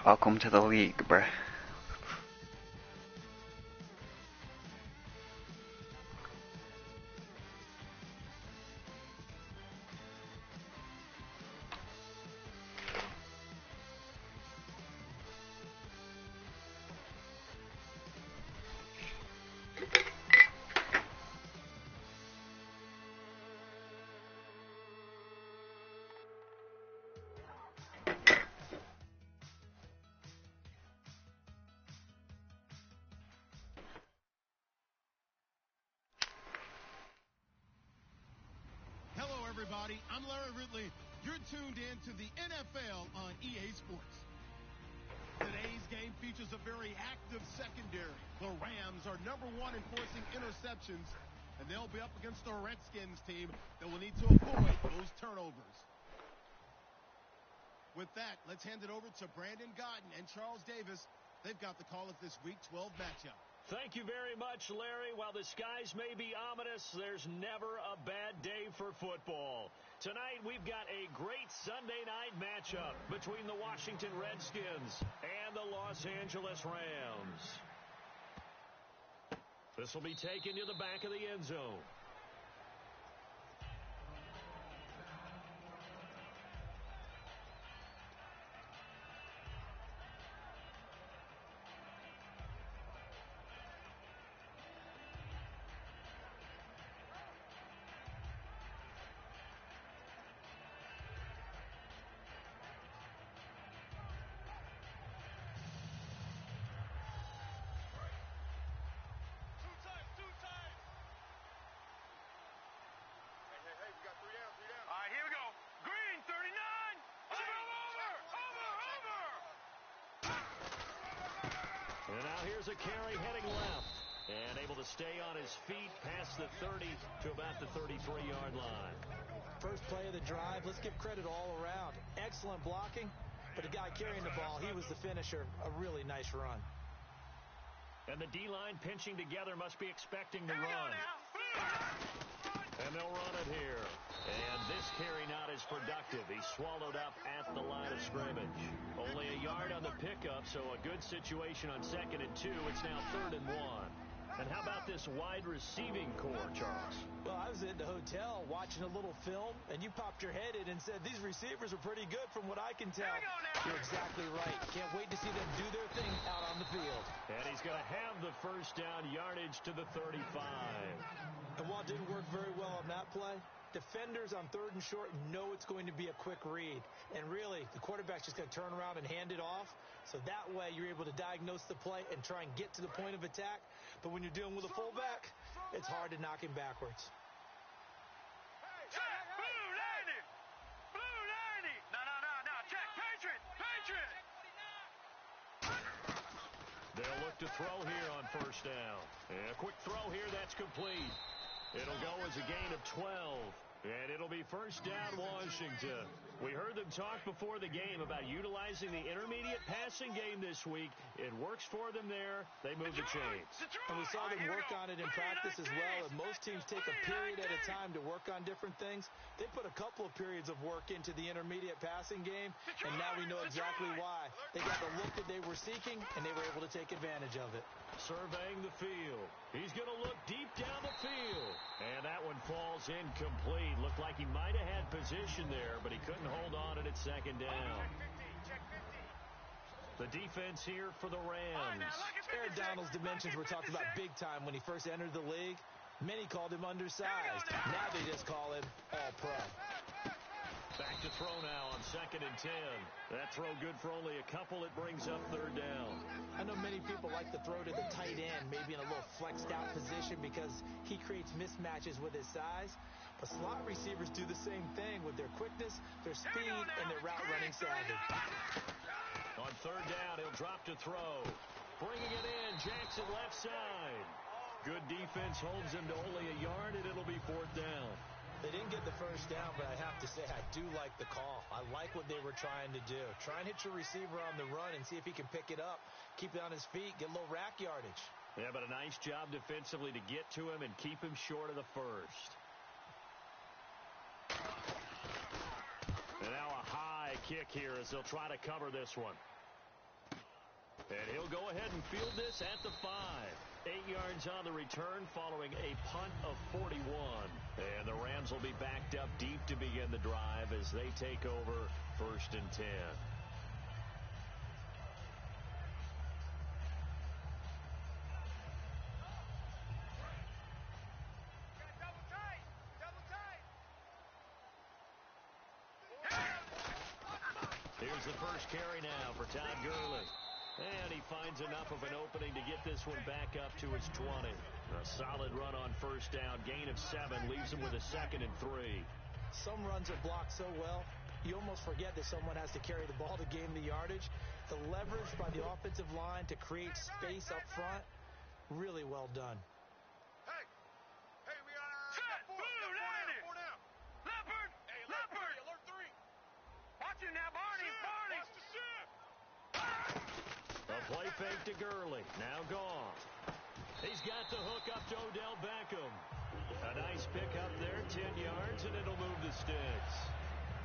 Welcome to the league, bruh. Hello, everybody. I'm Larry Ridley. You're tuned in to the NFL on EA Sports. Today's game features a very active secondary. The Rams are number one in forcing interceptions, and they'll be up against the Redskins team that will need to avoid those turnovers. With that, let's hand it over to Brandon Gaudin and Charles Davis. They've got the call of this Week 12 matchup. Thank you very much, Larry. While the skies may be ominous, there's never a bad day for football. Tonight, we've got a great Sunday night matchup between the Washington Redskins and the Los Angeles Rams. This will be taken to the back of the end zone. And now here's a carry heading left. And able to stay on his feet past the 30 to about the 33-yard line. First play of the drive, let's give credit all around. Excellent blocking, but the guy carrying the ball, he was the finisher. A really nice run. And the D-line pinching together must be expecting the run. And they'll run it here. And this carry not as productive. He's swallowed up at the line of scrimmage. Only a yard on the pickup, so a good situation on 2nd and 2. It's now 3rd and 1. And how about this wide receiving core, Charles? Well, I was in the hotel watching a little film, and you popped your head in and said, these receivers are pretty good from what I can tell. You're exactly right. Can't wait to see them do their thing out on the field. And he's going to have the first down yardage to the 35. And while it didn't work very well on that play, defenders on 3rd and short know it's going to be a quick read. And really, the quarterback's just going to turn around and hand it off. So that way, you're able to diagnose the play and try and get to the point of attack. But when you're dealing with a fullback, it's hard to knock him backwards. They'll look to throw here on first down. And a quick throw here, that's complete. It'll go as a gain of 12. And it'll be first down Washington. We heard them talk before the game about utilizing the intermediate passing game this week. It works for them there. They move the chains. And we saw them work on it in practice as well. And most teams take a period at a time to work on different things. They put a couple of periods of work into the intermediate passing game. And now we know exactly why. They got the look that they were seeking, and they were able to take advantage of it. Surveying the field. He's going to look deep down the field. And that one falls incomplete. Looked like he might have had position there, but he couldn't hold on it at 2nd down. The defense here for the Rams. Aaron Donald's dimensions were talked about big time when he first entered the league. Many called him undersized. Now they just call him all-pro. Back to throw now on 2nd and 10. That throw good for only a couple. It brings up 3rd down. I know many people like to throw to the tight end, maybe in a little flexed out position because he creates mismatches with his size. But slot receivers do the same thing with their quickness, their speed, and their route running savvy. On 3rd down, he'll drop to throw. Bringing it in, Jackson left side. Good defense holds him to only a yard, and it'll be 4th down. They didn't get the first down, but I have to say I do like the call. I like what they were trying to do. Try and hit your receiver on the run and see if he can pick it up, keep it on his feet, get a little rack yardage. Yeah, but a nice job defensively to get to him and keep him short of the first. And now a high kick here as they'll try to cover this one. And he'll go ahead and field this at the 5. 8 yards on the return following a punt of 41. And the Rams will be backed up deep to begin the drive as they take over 1st and 10. Here's the first carry now for Todd Gurley. And he finds enough of an opening to get this one back up to his 20. A solid run on 1st down. Gain of 7 leaves him with a 2nd and 3. Some runs are blocked so well, you almost forget that someone has to carry the ball to gain the yardage. The leverage by the offensive line to create space up front, really well done. Hey, we got 4 down. Leopard! Alert 3. Watch it now, Barney. Watch the shift. A play fake to Gurley. Now gone. He's got the hook up to Odell Beckham. A nice pick up there, 10 yards, and it'll move the sticks.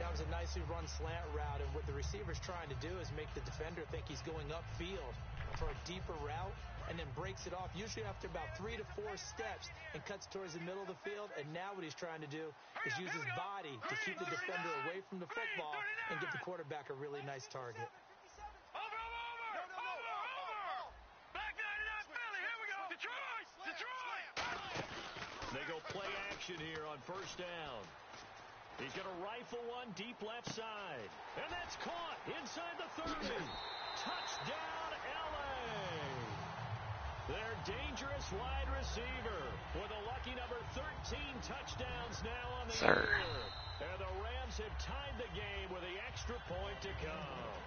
That was a nicely run slant route, and what the receiver's trying to do is make the defender think he's going upfield for a deeper route, and then breaks it off, usually after about 3 to 4 steps, and cuts towards the middle of the field. And now what he's trying to do is use his body to keep the defender away from the football and give the quarterback a really nice target. They go play action here on 1st down. He's going to rifle one deep left side. And that's caught inside the 30. Touchdown, L.A. Their dangerous wide receiver with a lucky number 13 touchdowns now on the year. And the Rams have tied the game with the extra point to come.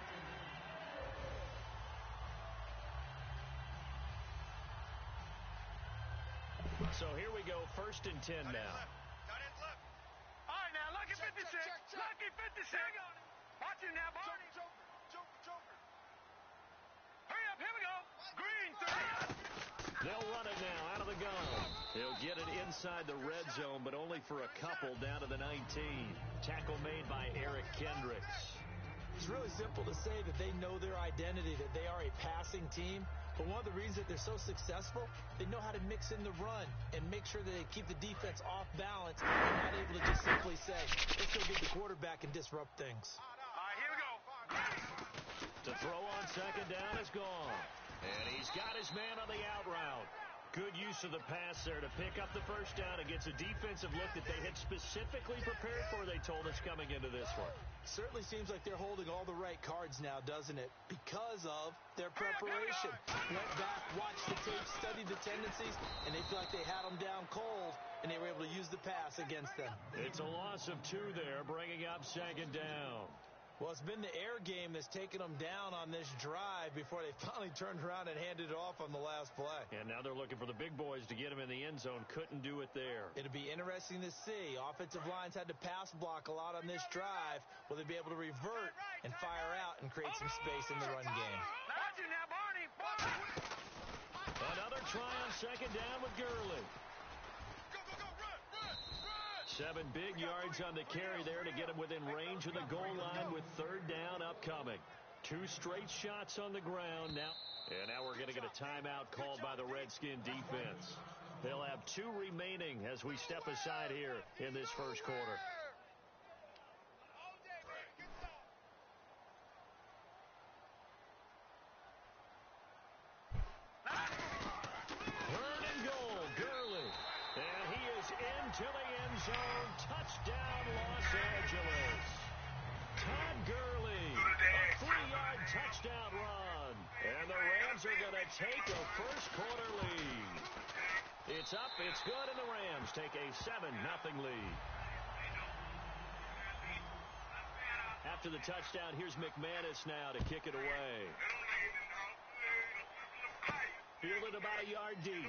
So here we go, 1st and 10 now. All right, now, lucky 56. Lucky 56. Watch it now, Barney. Joker. Hurry up, here we go. Green, 30. They'll run it now out of the gun. He'll get it inside the red zone, but only for a couple down to the 19. Tackle made by Eric Kendricks. It's really simple to say that they know their identity, that they are a passing team. But one of the reasons that they're so successful, they know how to mix in the run and make sure that they keep the defense off balance and not able to just simply say, let's go get the quarterback and disrupt things. All right, here we go. To throw on 2nd down is gone. And he's got his man on the out route. Good use of the pass there to pick up the 1st down. It gets a defensive look that they had specifically prepared for, they told us, coming into this one. Certainly seems like they're holding all the right cards now, doesn't it? Because of their preparation. Went back, watched the tape, studied the tendencies, and they feel like they had them down cold, and they were able to use the pass against them. It's a loss of 2 there, bringing up 2nd down. Well, it's been the air game that's taken them down on this drive before they finally turned around and handed it off on the last play. And now they're looking for the big boys to get him in the end zone. Couldn't do it there. It'll be interesting to see. Offensive lines had to pass block a lot on this drive. Will they be able to revert and fire out and create some space in the run game? Watch it now, Barney. Another try on 2nd down with Gurley. Run. 7 big yards on the carry there to get him within range of the goal line with 3rd down upcoming. 2 straight shots on the ground now. And now we're going to get a timeout called by the Redskin defense. They'll have 2 remaining as we step aside here in this 1st quarter. Third and goal, Gurley. And he is into the end zone. Touchdown, Los Angeles. Todd Gurley, a 3-yard touchdown run. And the Rams are going to take a 1st quarter lead. It's up, it's good, and the Rams take a 7-0 lead. After the touchdown, here's McManus now to kick it away. Fielded about a yard deep.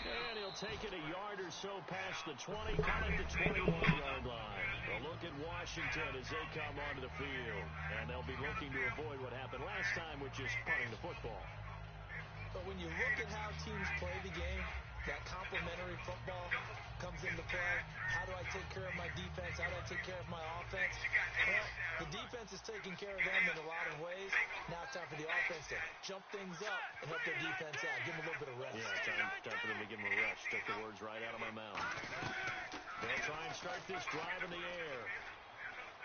And he'll take it a yard or so past the 20, call it the 21-yard line. A look at Washington as they come onto the field. And they'll be looking to avoid what happened last time, which is punting the football. But when you look at how teams play the game, that complementary football comes into play. How do I take care of my defense? How do I take care of my offense? Well, the defense is taking care of them in a lot of ways. Now it's time for the offense to jump things up and help their defense out. Give them a little bit of rest. Yeah, time for them to give them a rest. Took the words right out of my mouth. They'll try and start this drive in the air.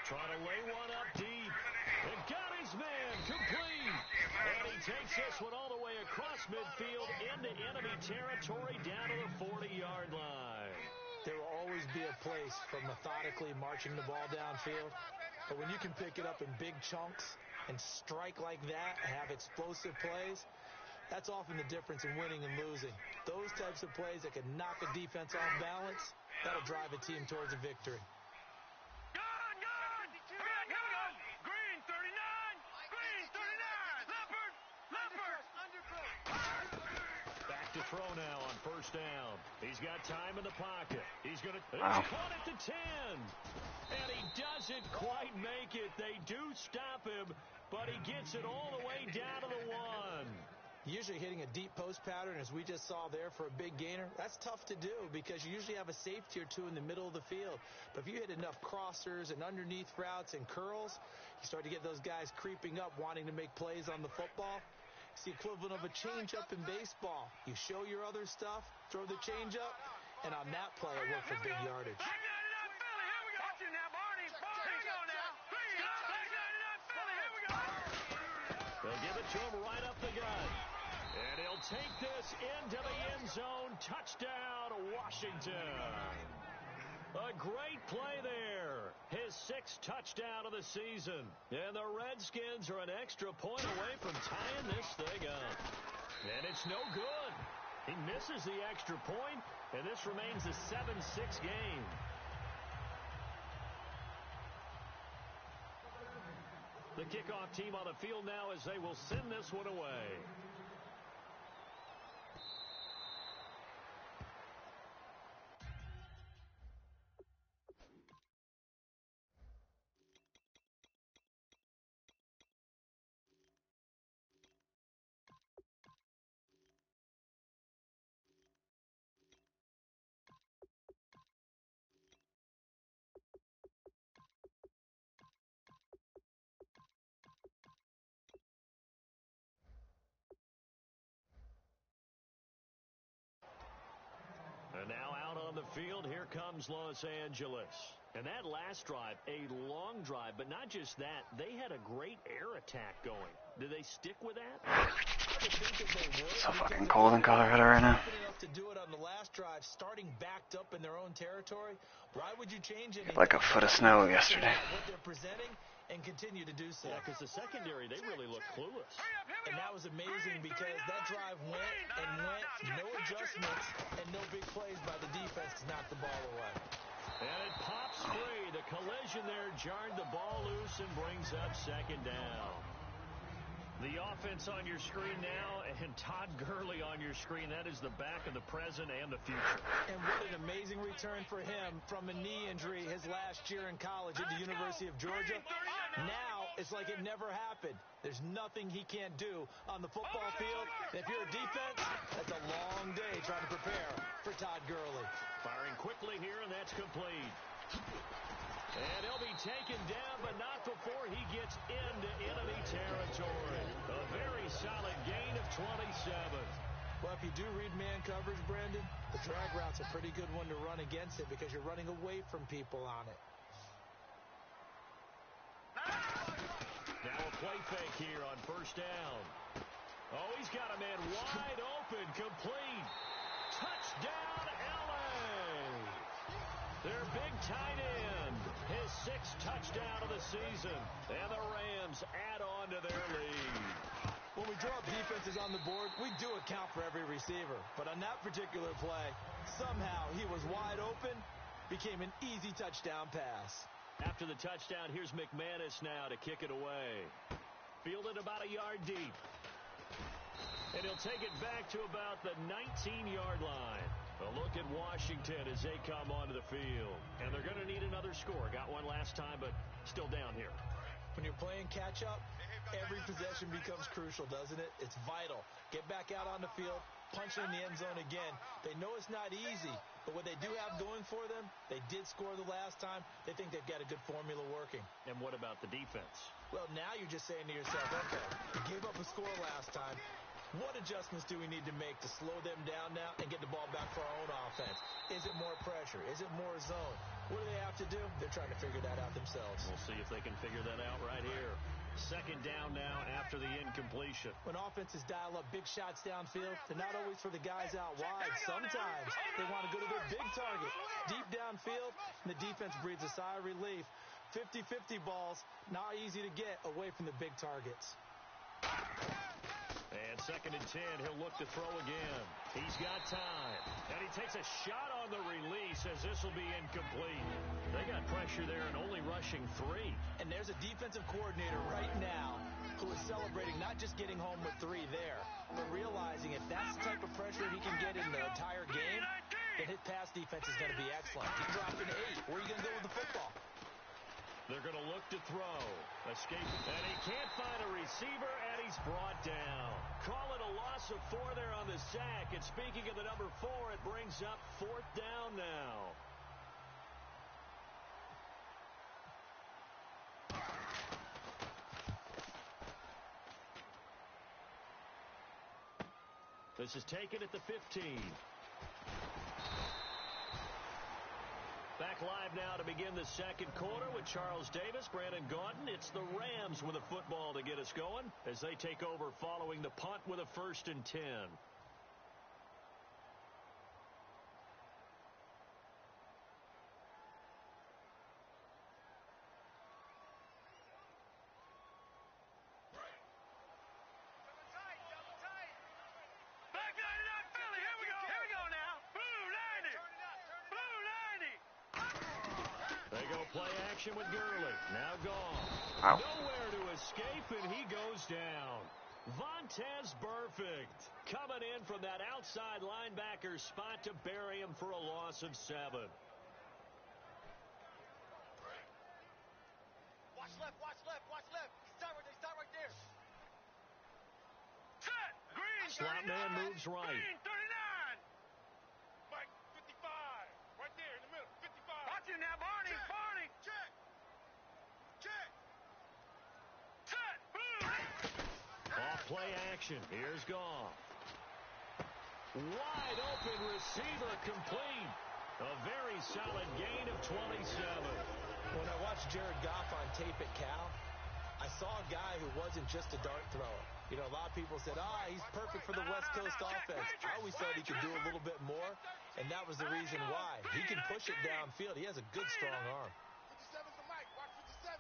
Trying to lay one up deep. And got his man complete. And he takes this one all the way across midfield into enemy territory down to the 40-yard line. There will always be a place for methodically marching the ball downfield. But when you can pick it up in big chunks and strike like that, have explosive plays, that's often the difference in winning and losing. Those types of plays that can knock a defense off balance, that'll drive a team towards a victory. To throw now on first down. He's got time in the pocket. He's going to caught at the 10. And he doesn't quite make it. They do stop him, but he gets it all the way down to the 1. Usually hitting a deep post pattern, as we just saw there for a big gainer, that's tough to do because you usually have a safety or two in the middle of the field. But if you hit enough crossers and underneath routes and curls, you start to get those guys creeping up wanting to make plays on the football. It's the equivalent of a changeup in baseball. You show your other stuff, throw the changeup, and on that play, it worked for big yardage. They'll give it to him right up the gut. And he'll take this into the end zone. Touchdown, Washington. A great play there. His 6th touchdown of the season. And the Redskins are an extra point away from tying this thing up. And it's no good. He misses the extra point, and this remains a 7-6 game. The kickoff team on the field now as they will send this one away. And now out on the field, here comes Los Angeles. And that last drive, a long drive, but not just that, they had a great air attack going. Did they stick with that? It's so fucking cold in Colorado right now. To do it on the last drive, starting backed up in their own territory, why would you change anything? Like a foot of snow yesterday. What they're presenting and continue to do so. Yeah, because the secondary, they really look clueless. And that was amazing because that drive went and went, no adjustments, and no big plays by the defense to knock the ball away. And it pops free. The collision there jarred the ball loose and brings up second down. The offense on your screen now, and Todd Gurley on your screen. That is the back of the present and the future. And what an amazing return for him from a knee injury his last year in college at the University of Georgia. Now, it's like it never happened. There's nothing he can't do on the football field. And if you're a defense, that's a long day trying to prepare for Todd Gurley. Firing quickly here, and that's complete. And he'll be taken down, but not before he gets into enemy territory. A very solid gain of 27. Well, if you do read man coverage, Brandon, the drag route's a pretty good one to run against it because you're running away from people on it. Now a play fake here on first down. Oh, he's got a man wide open, complete. Touchdown, LA! Their big tight end, his 6th touchdown of the season, and the Rams add on to their lead. When we drop defenses on the board, we do account for every receiver. But on that particular play, somehow he was wide open, became an easy touchdown pass. After the touchdown, here's McManus now to kick it away. Fielded about a yard deep. And he'll take it back to about the 19-yard line. A look at Washington as they come onto the field. And they're going to need another score. Got one last time, but still down here. When you're playing catch-up, every possession becomes crucial, doesn't it? It's vital. Get back out on the field, punching in the end zone again. They know it's not easy, but what they do have going for them, they did score the last time. They think they've got a good formula working. And what about the defense? Well, now you're just saying to yourself, okay, we gave up a score last time. What adjustments do we need to make to slow them down now and get the ball back for our own offense? Is it more pressure? Is it more zone? What do they have to do? They're trying to figure that out themselves. We'll see if they can figure that out right here. Second down now after the incompletion. When offenses dial up big shots downfield, they're not always for the guys out wide. Sometimes they want to go to their big target, deep downfield, and the defense breathes a sigh of relief. 50-50 balls, not easy to get away from the big targets. And second and 10, he'll look to throw again. He's got time. And he takes a shot on the release as this will be incomplete. They got pressure there and only rushing 3. And there's a defensive coordinator right now who is celebrating not just getting home with 3 there, but realizing if that's the type of pressure he can get in the entire game, then his pass defense is going to be excellent. He dropped an 8. Where are you going to go with the football? They're going to look to throw. Escape. And he can't find a receiver, and he's brought down. Call it a loss of 4 there on the sack. And speaking of the number 4, it brings up 4th down now. This is taken at the 15. Back live now to begin the second quarter with Charles Davis, Brandon Gaudin. It's the Rams with a football to get us going as they take over following the punt with a 1st and 10. With Gurley, now gone. Wow. Nowhere to escape, and he goes down. Vontaze Burfict coming in from that outside linebacker spot to bury him for a loss of 7. Watch left, watch left, watch left. Stop right there. Set! Green, slot man moves right. Green, 39. Mike, 55. Right there in the middle, 55. Watch it now, Barney. Check. Barney. Check. Set. Boom. Off play action. Here's Goff. Wide open receiver complete. A very solid gain of 27. When I watched Jared Goff on tape at Cal, I saw a guy who wasn't just a dart thrower. You know, a lot of people said, he's perfect for the West Coast offense. I always thought he could do a little bit more, and that was the reason why. He can push it downfield. He has a good, strong arm. 57's the mic. Watch 57.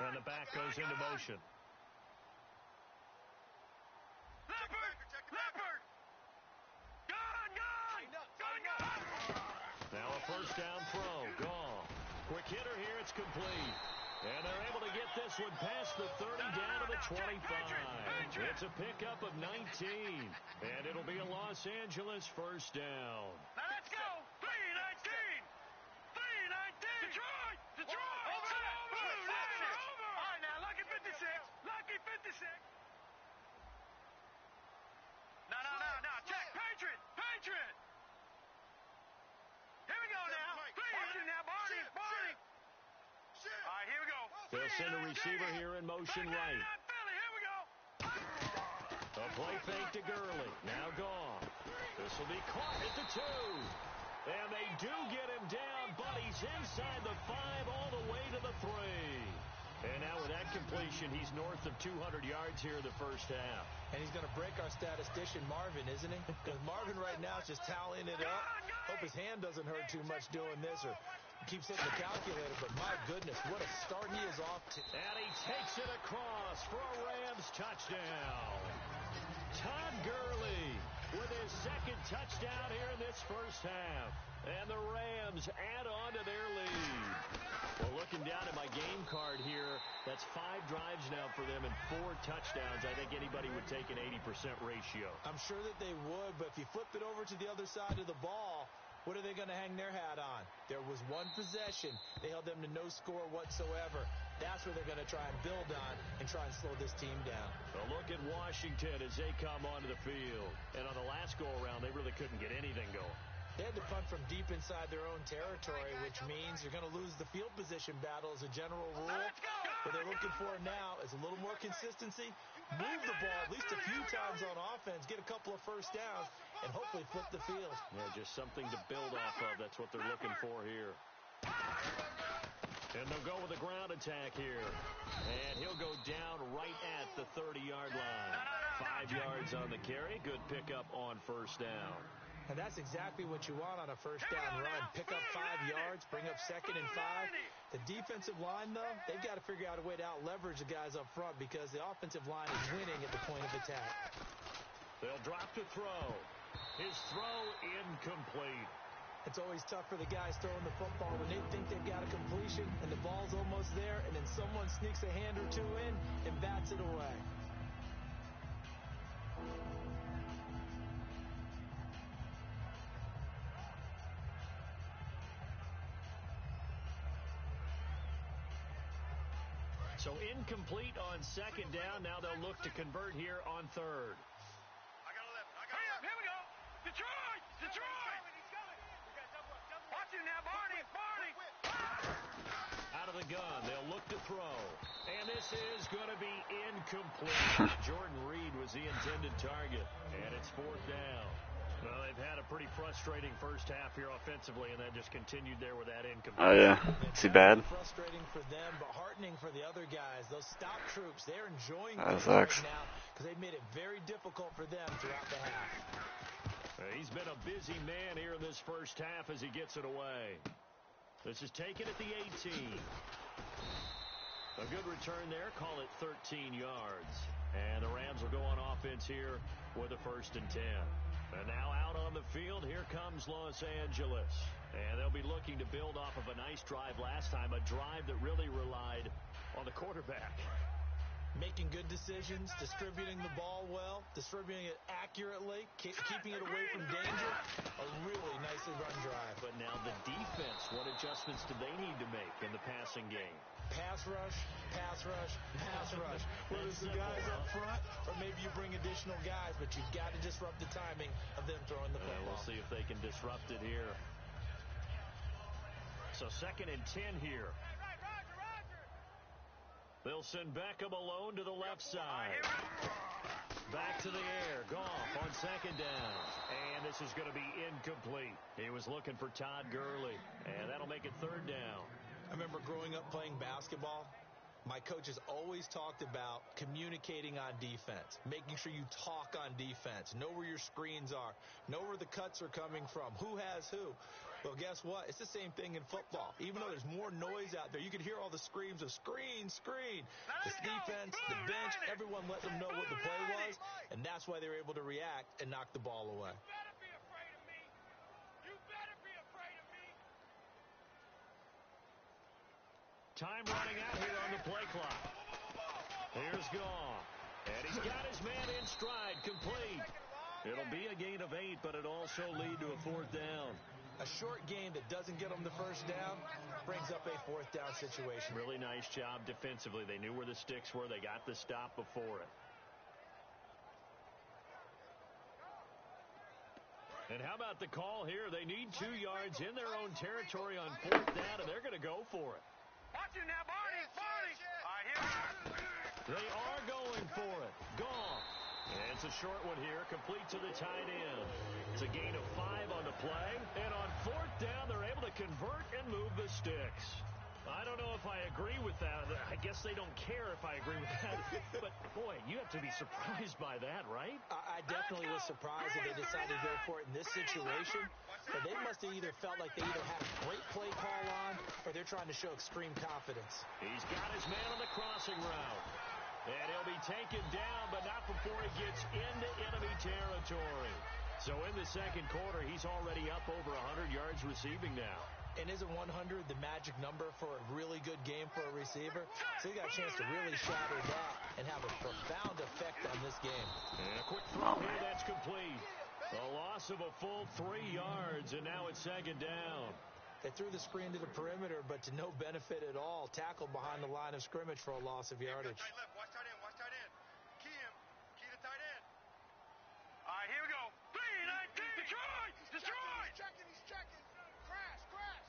And the back goes into motion. Leopard! Now a 1st down throw. Gone. Quick hitter here. It's complete. And they're able to get this one past the 30 down to the 25. It's a pickup of 19. And it'll be a Los Angeles 1st down. Now let's go. 3-19. 3-19. Detroit. Over. All right, now, Lucky 56. Lucky 56. No. Check. Patriot. Here we go now. Watch it now, Barney. All right, here we go. They'll send a receiver here in motion right. Here we go. A play fake to Gurley. Now gone. This will be caught at the 2. And they do get him down, but he's inside the 5 all the way to the 3. And now with that completion, he's north of 200 yards here in the 1st half. And he's going to break our statistician, Marvin, isn't he? Because Marvin right now is just tallying it up. Hope his hand doesn't hurt too much doing this or keeps hitting the calculator. But my goodness, what a start he is off to. And he takes it across for a Rams touchdown. Todd Gurley with his 2nd touchdown here in this 1st half. And the Rams add on to their lead. Well, looking down at my game card here, that's 5 drives now for them and 4 touchdowns. I think anybody would take an 80% ratio. I'm sure that they would, but if you flipped it over to the other side of the ball, what are they going to hang their hat on? There was 1 possession. They held them to no score whatsoever. That's where they're going to try and build on and try and slow this team down. A look at Washington as they come onto the field. And on the last go-around, they really couldn't get anything going. They had to punt from deep inside their own territory, which means you're going to lose the field position battle as a general rule. What they're looking for now is a little more consistency, move the ball at least a few times on offense, get a couple of first downs, and hopefully flip the field. Yeah, just something to build off of. That's what they're looking for here. And they'll go with a ground attack here. And he'll go down right at the 30-yard line. 5 yards on the carry. Good pickup on first down. And that's exactly what you want on a first down run. Pick up 5 yards, bring up 2nd and 5. The defensive line, though, they've got to figure out a way to out-leverage the guys up front because the offensive line is winning at the point of attack. They'll drop to throw. His throw incomplete. It's always tough for the guys throwing the football when they think they've got a completion and the ball's almost there, and then someone sneaks a hand or two in and bats it away. So incomplete on 2nd down. Now they'll look to convert here on 3rd. Hurry up, here we go. Detroit! Detroit! Watch him now, Barney! Barney! Out of the gun, they'll look to throw. And this is going to be incomplete. Jordan Reed was the intended target. And it's 4th down. Well, they've had a pretty frustrating first half here offensively, and that just continued there with that incomplete. Oh, yeah. Too bad. Frustrating for them, but heartening for the other guys. Those stop troops, they're enjoying That things right sucks. now because they've made it very difficult for them throughout the half. He's been a busy man here in this first half as he gets it away. This is taken at the 18. A good return there. Call it 13 yards. And the Rams will go on offense here with a 1st and 10. And now out on the field, here comes Los Angeles. And they'll be looking to build off of a nice drive last time, a drive that really relied on the quarterback. Making good decisions, distributing the ball well, distributing it accurately, keeping it away from danger. A really nicely run drive. But now the defense, what adjustments do they need to make in the passing game? Pass rush, pass rush, pass rush. Whether it's the guys up front or maybe you bring additional guys, but you've got to disrupt the timing of them throwing the football. We'll see if they can disrupt it here. So 2nd and 10 here. They'll send Beckham alone to the left side. Back to the air. Goff on 2nd down. And this is going to be incomplete. He was looking for Todd Gurley. And that'll make it 3rd down. I remember growing up playing basketball. My coaches always talked about communicating on defense, making sure you talk on defense, know where your screens are, know where the cuts are coming from, who has who. Well, guess what? It's the same thing in football. Even though there's more noise out there, you could hear all the screams of screen, screen. The defense, the bench, everyone let them know what the play was, and that's why they were able to react and knock the ball away. Time running out here on the play clock. Here's Goff. And he's got his man in stride, complete. It'll be a gain of 8, but it'll also lead to a 4th down. A short game that doesn't get them the first down brings up a 4th down situation. Really nice job defensively. They knew where the sticks were. They got the stop before it. And how about the call here? They need 2 yards in their own territory on 4th down, and they're going to go for it. Watch him now, Barney! Barney! All right, here we go. They are going for it. Goff. And it's a short one here, complete to the tight end. It's a gain of 5 on the play. And on 4th down, they're able to convert and move the sticks. I don't know if I agree with that. I guess they don't care if I agree with that. But, boy, you have to be surprised by that, right? I definitely was surprised that they decided to go for it in this situation. But they must have either felt like they either had a great play call on or they're trying to show extreme confidence. He's got his man on the crossing route. And he'll be taken down, but not before he gets into enemy territory. So in the 2nd quarter, he's already up over 100 yards receiving now. And isn't 100 the magic number for a really good game for a receiver? So he got a chance to really shatter that and have a profound effect on this game. And a quick throw here, that's complete. A loss of a full 3 yards, and now it's 2nd down. They threw the screen to the perimeter, but to no benefit at all. Tackled behind the line of scrimmage for a loss of yardage. Tight left. Watch tight end. Watch tight end. Key him. Key to tight end. All right, here we go. 3-19. Destroy! Destroy! He's checking. He's checking. Crash. Crash.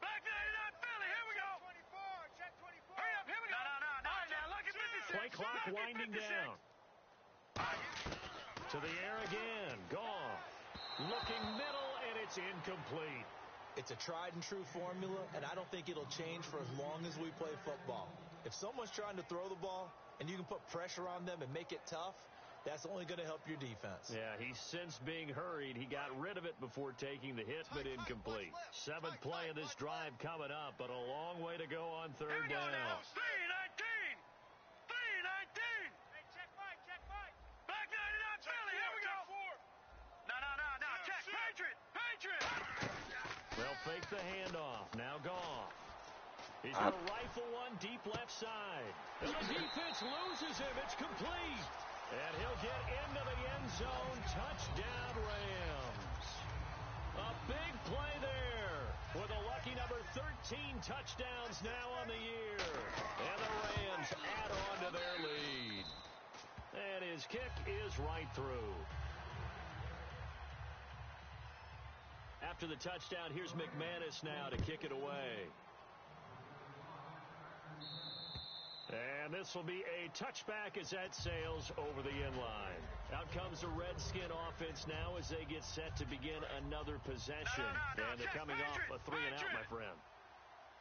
Back 99 Philly. Here we go. 24. Check 24. Hurry up. Here we go. No. All right, now look at 56. Play clock winding down. To the air again. Goff. Looking middle, and it's incomplete. It's a tried and true formula, and I don't think it'll change for as long as we play football. If someone's trying to throw the ball and you can put pressure on them and make it tough, that's only going to help your defense. Yeah, he sensed being hurried. He got rid of it before taking the hit, but incomplete. Seventh play of this drive coming up, but a long way to go on third down. 3-19. 3-19. Hey, check Mike. Back 99 Philly. Here we go. No. Check. Patriot. They'll fake the handoff. Now Goff. He's going to rifle one deep left side. And the defense loses him. It's complete. And he'll get into the end zone. Touchdown, Rams. A big play there with a lucky number 13 touchdowns now on the year. And the Rams add on to their lead. And his kick is right through. After the touchdown, here's McManus now to kick it away. And this will be a touchback as that sails over the end line. Out comes the Redskin offense now as they get set to begin another possession. And they're coming off a 3-and-out, my friend.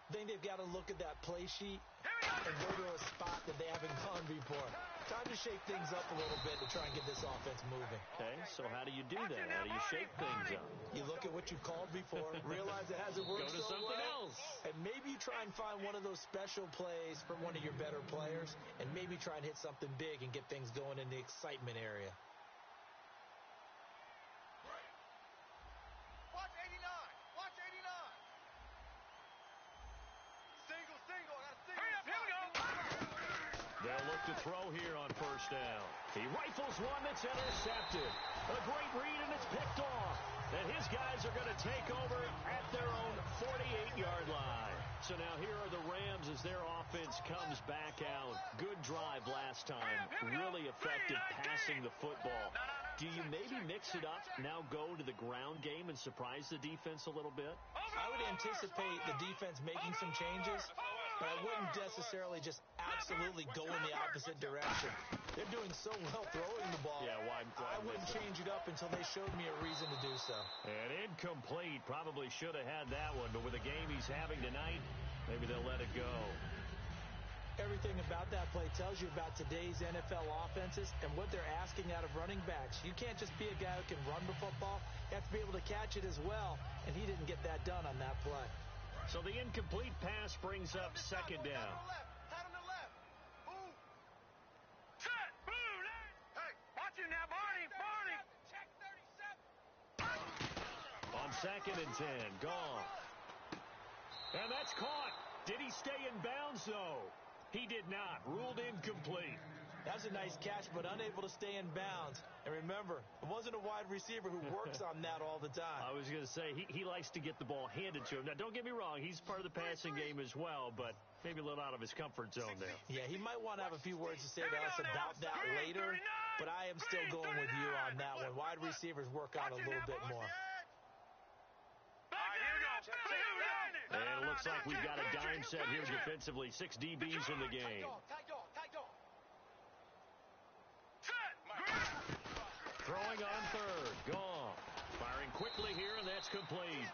I think they've got to look at that play sheet and go to a spot that they haven't gone before. Time to shake things up a little bit to try and get this offense moving. Okay, so how do you do that? How do you shake things up? You look at what you've called before, realize it hasn't worked Go to so something well, else. and maybe you try and find one of those special plays from one of your better players, and maybe try and hit something big and get things going in the excitement area. Watch 89. Watch 89. Single. Hurry up. Here we go. They'll look to throw here on first down. He rifles one that's intercepted. A great read, and it's picked off. And his guys are going to take over at their own 48-yard line. So now here are the Rams as their offense comes back out. Good drive last time. Really effective passing the football. Do you maybe mix it up, now go to the ground game and surprise the defense a little bit? I would anticipate the defense making some changes, but I wouldn't necessarily just absolutely go in the opposite direction. They're doing so well throwing the ball. Yeah, why I wouldn't change it up until they showed me a reason to do so. And incomplete. Probably should have had that one, but with the game he's having tonight, maybe they'll let it go. Everything about that play tells you about today's NFL offenses and what they're asking out of running backs. You can't just be a guy who can run the football. You have to be able to catch it as well, and he didn't get that done on that play. So the incomplete pass brings up second down. Hat on the left. Boom. Set. Boom. Hey, watch him now, Barney. Check 37. On second and 10, gone. And that's caught. Did he stay in bounds, though? He did not. Ruled incomplete. That's a nice catch, but unable to stay in bounds. And remember, it wasn't a wide receiver who works on that all the time. I was going to say, he likes to get the ball handed to him. Now, don't get me wrong. He's part of the passing game as well, but maybe a little out of his comfort zone there. Yeah, he might want to have a few words to say to us about that later, but I am still going with you on that one. Wide receivers work on a little bit more. And it looks like we've got a dime set here defensively. 6 DBs in the game. Throwing on third. Gone. Firing quickly here, and that's complete.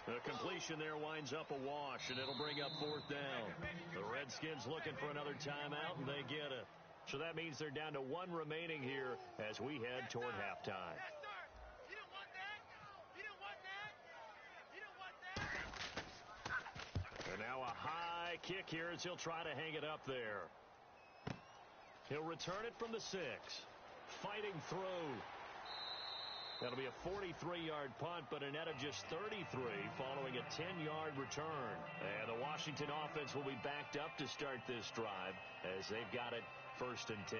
The completion there winds up a wash, and it'll bring up fourth down. The Redskins looking for another timeout, and they get it. So that means they're down to one remaining here as we head toward halftime. And now a high kick here as he'll try to hang it up there. He'll return it from the 6. Fighting through. That'll be a 43-yard punt, but a net of just 33 following a 10-yard return. And the Washington offense will be backed up to start this drive as they've got it 1st and 10.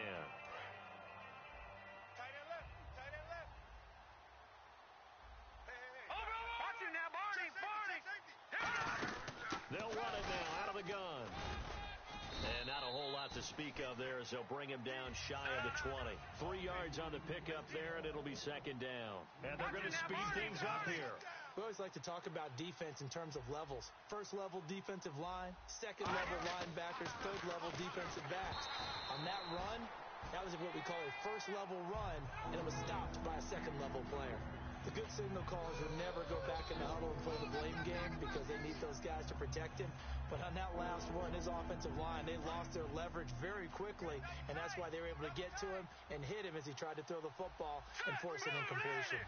They'll run it now out of the gun. And not a whole lot to speak of there as they'll bring him down shy of the 20. 3 yards on the pickup there, and it'll be 2nd down. And they're going to speed things up here. We always like to talk about defense in terms of levels. 1st level defensive line, 2nd level linebackers, 3rd level defensive backs. On that run, that was what we call a 1st level run, and it was stopped by a 2nd level player. The good signal callers would never go back in the huddle and play the blame game because they need those guys to protect him. But on that last one, his offensive line, they lost their leverage very quickly, and that's why they were able to get to him and hit him as he tried to throw the football and force an incompletion.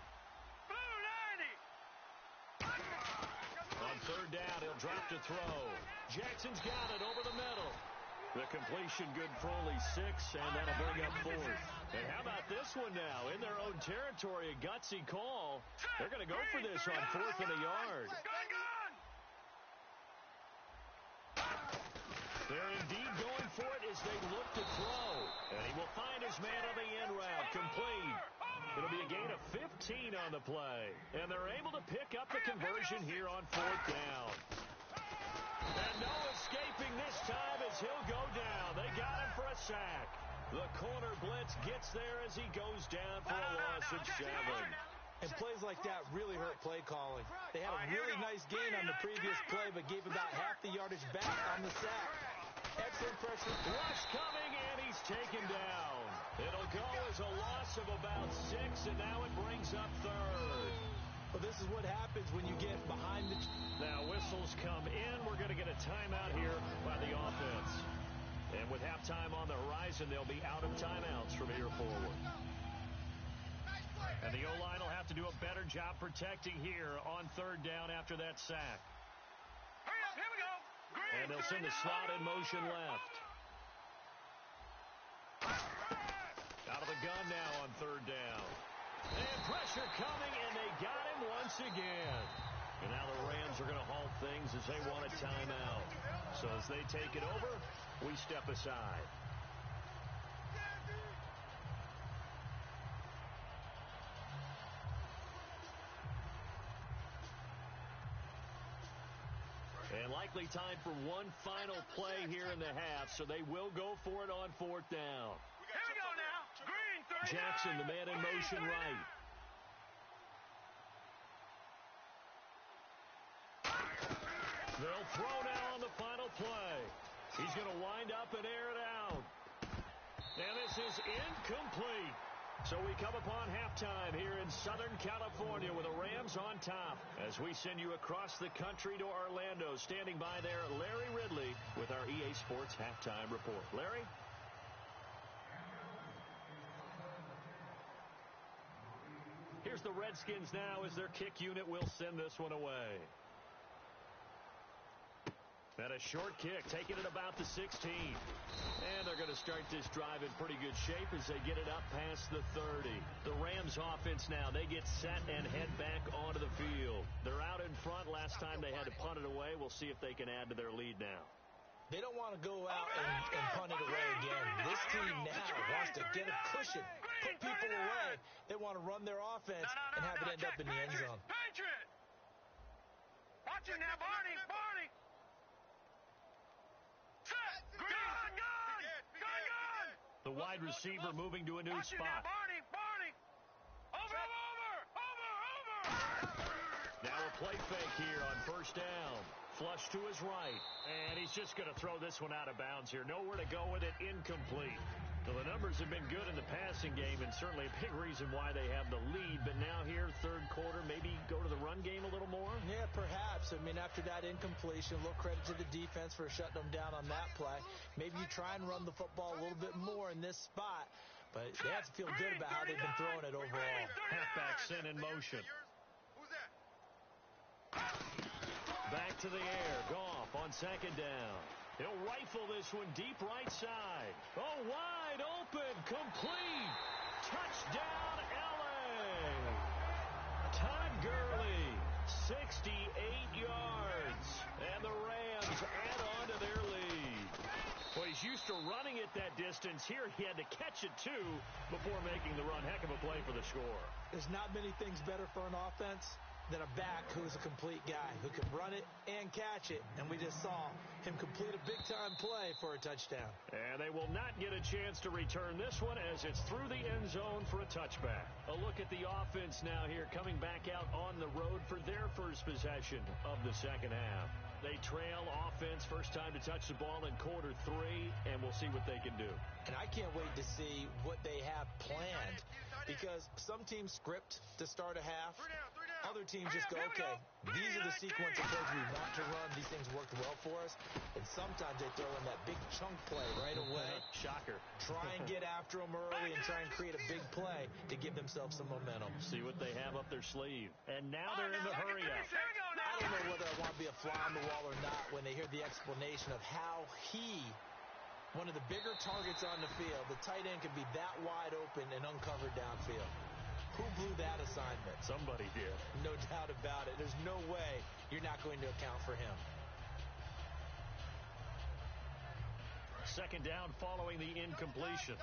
On 3rd down, he'll drop to throw. Jackson's got it over the middle. The completion good for only 6, and that'll bring up 4th. And how about this one now? In their own territory, a gutsy call. They're going to go for this on 4th and a yard. They're indeed going for it as they look to throw. And he will find his man on the end route. Complete. It'll be a gain of 15 on the play. And they're able to pick up the conversion here on 4th down. And no escaping this time as he'll go down. They got him for a sack. The corner blitz gets there as he goes down for a loss of 7. And plays like that really hurt play calling. They had a really nice gain on the previous play, but gave about half the yardage back on the sack. Excellent pressure. Rush coming, and he's taken down. It'll go as a loss of about 6, and now it brings up 3rd. Well, this is what happens when you get behind the... Now whistles come in. We're going to get a timeout here by the offense. And with halftime on the horizon, they'll be out of timeouts from here forward. And the O-line will have to do a better job protecting here on 3rd down after that sack. Hurry up, here we go. And they'll send the slot in motion left. Out of the gun now on 3rd down. And pressure coming, and they got him once again. And now the Rams are going to halt things as they want a timeout. So as they take it over, we step aside. And likely time for one final play here in the half, so they will go for it on 4th down. Here we go now. Green, 39. Jackson, the man in motion right. They'll throw now on the final play. He's going to wind up and air it out. And this is incomplete. So we come upon halftime here in Southern California with the Rams on top as we send you across the country to Orlando. Standing by there, Larry Ridley with our EA Sports Halftime Report. Larry? Here's the Redskins now as their kick unit will send this one away. And a short kick, taking it about the 16. And they're going to start this drive in pretty good shape as they get it up past the 30. The Rams offense now, they get set and head back onto the field. They're out in front. Last time they had to punt it away. We'll see if they can add to their lead now. They don't want to go out and punt it away again. This team now wants to get a cushion, put people away. They want to run their offense and have it end up in the end zone. Patriot! Watch it now, Barney! Barney! The wide receiver moving to a new spot. Barney! Barney! Over! Now a play fake here on 1st down. Flush to his right. And he's just going to throw this one out of bounds here. Nowhere to go with it. Incomplete. So the numbers have been good in the passing game, and certainly a big reason why they have the lead. But now here, 3rd quarter, maybe go to the run game a little more? Yeah, perhaps. I mean, after that incompletion, a little credit to the defense for shutting them down on that play. Maybe you try and run the football a little bit more in this spot. But they have to feel good about how they've been throwing it overall. Halfback sent in motion. Back to the air. Goff on 2nd down. He'll rifle this one deep right side. Oh, wide open. Complete. Touchdown, L.A. Todd Gurley, 68 yards. And the Rams add on to their lead. Well, he's He's used to running it that distance. Here he had to catch it, too, before making the run. Heck of a play for the score. There's not many things better for an offense than a back who's a complete guy, who can run it and catch it. And we just saw him complete a big-time play for a touchdown. And they will not get a chance to return this one as it's through the end zone for a touchback. A look at the offense now here, coming back out on the road for their first possession of the second half. They trail offense, first time to touch the ball in quarter 3, and we'll see what they can do. And I can't wait to see what they have planned, because some teams script to start a half. Other teams just go, okay, these are the sequence of plays we want to run. These things worked well for us. And sometimes they throw in that big chunk play right away. Shocker. Try and get after them early and try and create a big play to give themselves some momentum. See what they have up their sleeve. And now they're in the hurry-up. I don't know whether I want to be a fly on the wall or not when they hear the explanation of how one of the bigger targets on the field, the tight end, can be that wide open and uncovered downfield. Who blew that assignment? Somebody did. No doubt about it. There's no way you're not going to account for him. Second down following the incompletion.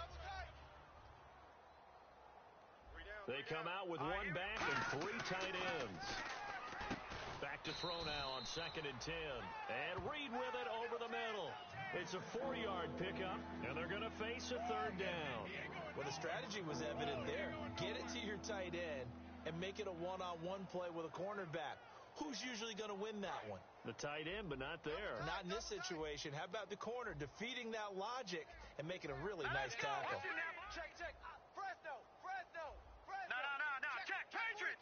They come out with one back and 3 tight ends. Back to throw now on 2nd and 10. And Reed with it over the middle. It's a 4-yard pickup, and they're going to face a 3rd down. Well, the strategy was evident there. Get it to your tight end and make it a one-on-one play with a cornerback. Who's usually going to win that one? The tight end, but not there. Not in this situation. How about the corner defeating that logic and making a really nice tackle? Check. Fresno. No. Check. Patriot.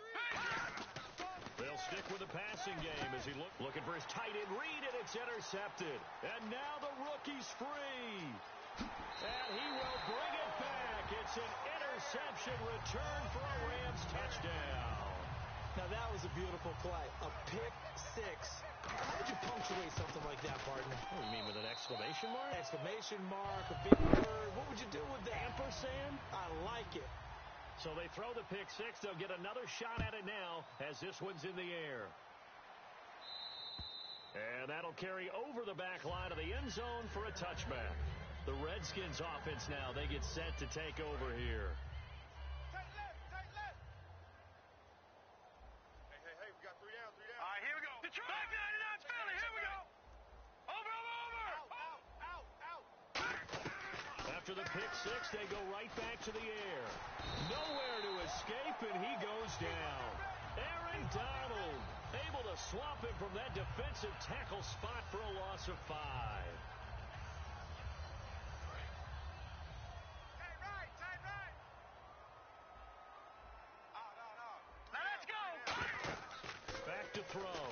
They'll stick with the passing game as he looking for his tight end Reed, and it's intercepted. And now the rookie's free. And he will bring it back. It's an interception return for a Rams touchdown. Now that was a beautiful play. A pick 6. How would you punctuate something like that, partner? What do you mean, with an exclamation mark? Exclamation mark, a big word. What would you do with that? Ampersand? I like it. So they throw the pick 6. They'll get another shot at it now as this one's in the air. And that'll carry over the back line of the end zone for a touchback. The Redskins offense now, they get set to take over here. Tight left. Hey, we got 3 down. All right, here we go. Detroit. Back 99's Philly. Here we go. Over. Out. After the pick 6, they go right back to the air. Nowhere to escape, and he goes down. Aaron Donald able to swap him from that defensive tackle spot for a loss of 5. Tight right. No. Now let's go. Back to throw.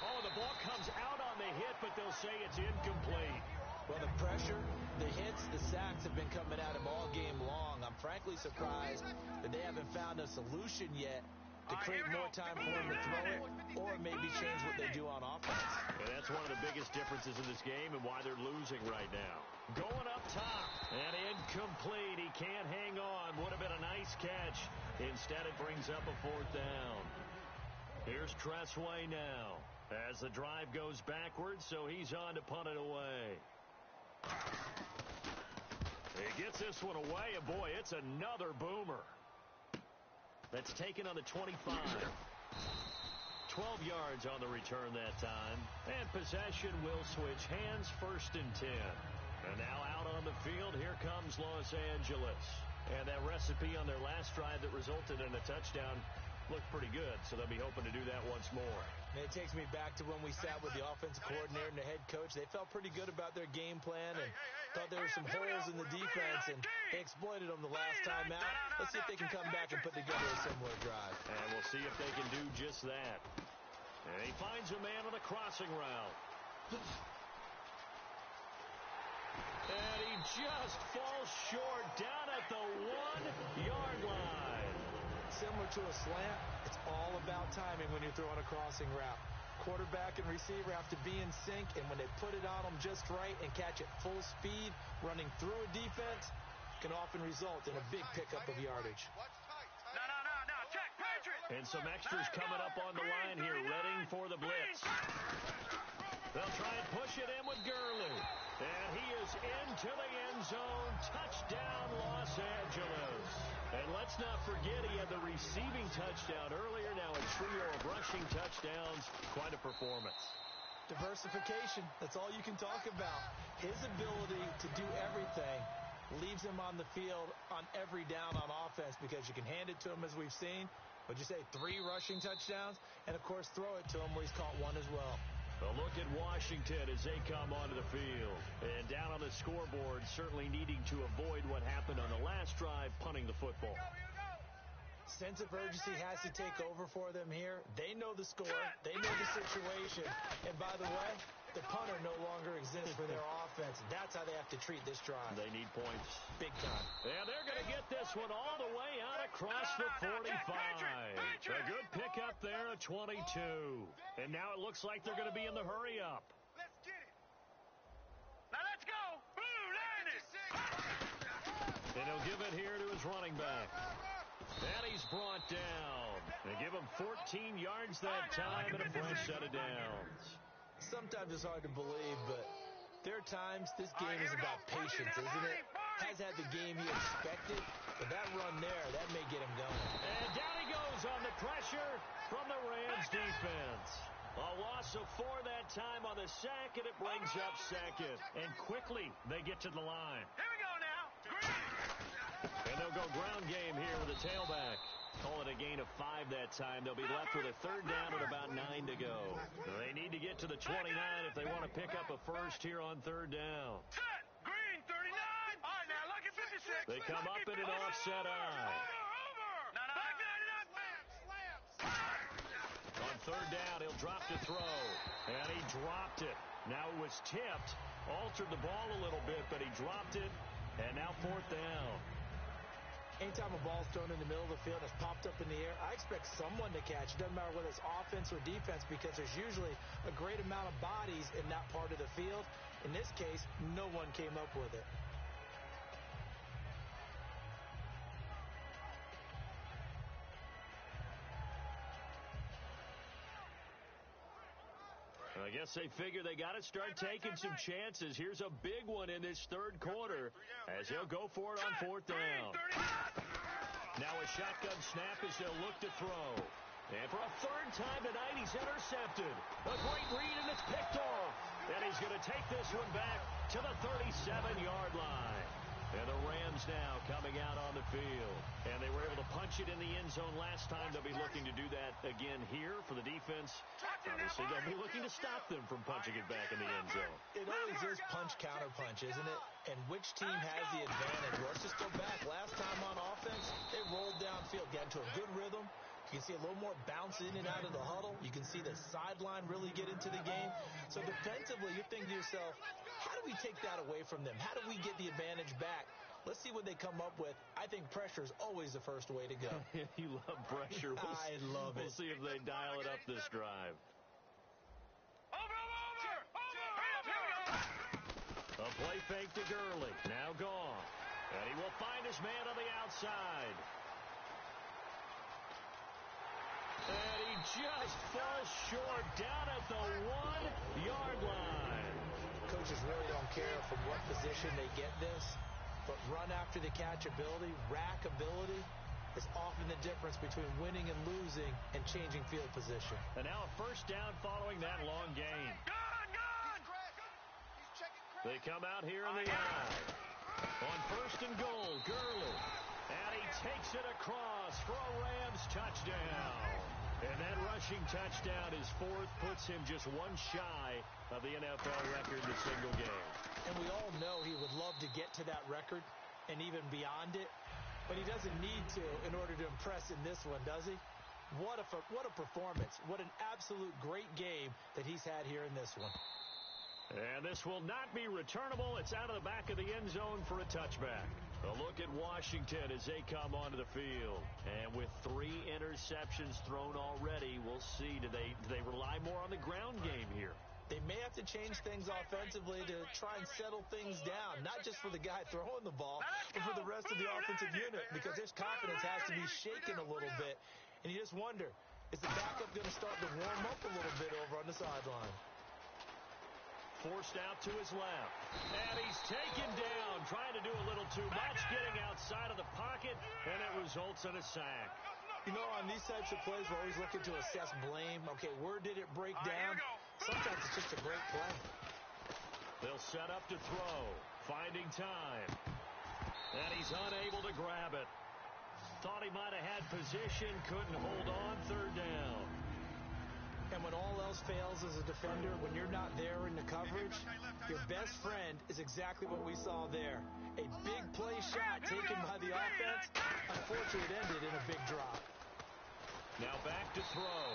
Oh, the ball comes out on the hit, but they'll say it's incomplete. Well, the pressure, the hits, the sacks have been coming at him all game long. I'm frankly surprised that they haven't found a solution yet to create more time for him to throw it or maybe change what they do on offense. And that's one of the biggest differences in this game and why they're losing right now. Going up top and incomplete. He can't hang on. Would have been a nice catch. Instead, it brings up a 4th down. Here's Tressway now as the drive goes backwards, so he's on to punt it away. He gets this one away, and boy, it's another boomer. That's taken on the 25. 12 yards on the return that time. And possession will switch hands, 1st and 10. And now out on the field, here comes Los Angeles. And that recipe on their last drive that resulted in a touchdown looked pretty good, so they'll be hoping to do that once more. And it takes me back to when we sat with the offensive coordinator and the head coach. They felt pretty good about their game plan and thought there were some holes in the defense, and they exploited them the last time out. Let's see if they can come back and put together a similar drive. And we'll see if they can do just that. And he finds a man on a crossing route. And he just falls short down at the 1-yard line. Similar to a slant, it's all about timing when you're throwing a crossing route. Quarterback and receiver have to be in sync, and when they put it on them just right and catch it full speed, running through a defense can often result in a big pickup of yardage. No. Check, Patriot. And some extras coming up on the line here, ready for the blitz. They'll try and push it in with Gurley. And he is into the end zone. Touchdown, Los Angeles. And let's not forget he had the receiving touchdown earlier. Now a trio of rushing touchdowns. Quite a performance. Diversification. That's all you can talk about. His ability to do everything leaves him on the field on every down on offense because you can hand it to him as we've seen. What'd you say, 3 rushing touchdowns? And, of course, throw it to him where he's caught 1 as well. A look at Washington as they come onto the field. And down on the scoreboard, certainly needing to avoid what happened on the last drive, punting the football. Sense of urgency has to take over for them here. They know the score. They know the situation. And, by the way, the punter no longer exists for their offense. That's how they have to treat this drive. They need points. Big time. And they're going to get this one all the way out across the 45. A good pickup there at 22. And now it looks like they're going to be in the hurry up. Let's get it. Now let's go. Blue Landis. And he'll give it here to his running back. And he's brought down. They give him 14 yards that time and a fresh set of downs. Sometimes it's hard to believe, but there are times this game is about patience, isn't it? Has had the game he expected, but that run there, that may get him going. And down he goes on the pressure from the Rams defense. A loss of 4 that time on the sack, and it brings up second. And quickly, they get to the line. Here we go now. And they'll go ground game here with a tailback. Call it a gain of 5 that time. They'll be left with a 3rd down at about 9 to go. They need to get to the 29 if they want to pick up a first here on 3rd down. Set. Green 39. All right, now lucky 56. They come up in an offset eye. Over. Back 99. On 3rd down, he'll drop to throw. And he dropped it. Now it was tipped. Altered the ball a little bit, but he dropped it. And now 4th down. Anytime a ball's thrown in the middle of the field and it's popped up in the air, I expect someone to catch. It doesn't matter whether it's offense or defense because there's usually a great amount of bodies in that part of the field. In this case, no one came up with it. I guess they figure they got to start taking some chances. Here's a big one in this 3rd quarter as he'll go for it on 4th down. Now a shotgun snap as they'll look to throw. And for a 3rd time tonight, he's intercepted. A great read, and it's picked off. And he's going to take this one back to the 37-yard line. And the Rams now coming out on the field. And they were able to punch it in the end zone last time. They'll be looking to do that again here for the defense. Obviously, they'll be looking to stop them from punching it back in the end zone. It always is punch-counter-punch, isn't it? And which team has the advantage? Well, let's just go back. Last time on offense, they rolled downfield, got into a good rhythm. You can see a little more bounce in and out of the huddle. You can see the sideline really get into the game. So defensively, you're thinking to yourself, how do we take that away from them? How do we get the advantage back? Let's see what they come up with. I think pressure is always the first way to go. You love pressure. I love it. We'll see if they dial it up this drive. Over. A play fake to Gurley. Now gone. And he will find his man on the outside. And he just falls short down at the 1-yard line. Coaches really don't care from what position they get this, but run after the catch ability, rack ability, is often the difference between winning and losing and changing field position. And now a 1st down following that long gain. They come out here in the eye. On 1st and goal, Gurley. And he takes it across for a Rams touchdown. And that rushing touchdown, his 4th, puts him just 1 shy of the NFL record in a single game. And we all know he would love to get to that record and even beyond it, but he doesn't need to in order to impress in this one, does he? What a performance. What an absolute great game that he's had here in this one. And this will not be returnable. It's out of the back of the end zone for a touchback. A look at Washington as they come onto the field. And with 3 interceptions thrown already, we'll see. Do they rely more on the ground game here? They may have to change things offensively to try and settle things down, not just for the guy throwing the ball, but for the rest of the offensive unit, because this confidence has to be shaken a little bit. And you just wonder, is the backup going to start to warm up a little bit over on the sideline? Forced out to his left. And he's taken down, trying to do a little too much, getting outside of the pocket, and it results in a sack. You know, on these types of plays, we're always looking to assess blame. Okay, where did it break down? Sometimes it's just a great play. They'll set up to throw, finding time. And he's unable to grab it. Thought he might have had position, couldn't hold on, third down. And when all else fails as a defender, when you're not there in the coverage, your best friend is exactly what we saw there. A big play shot taken by the offense. Unfortunately, it ended in a big drop. Now back to throw,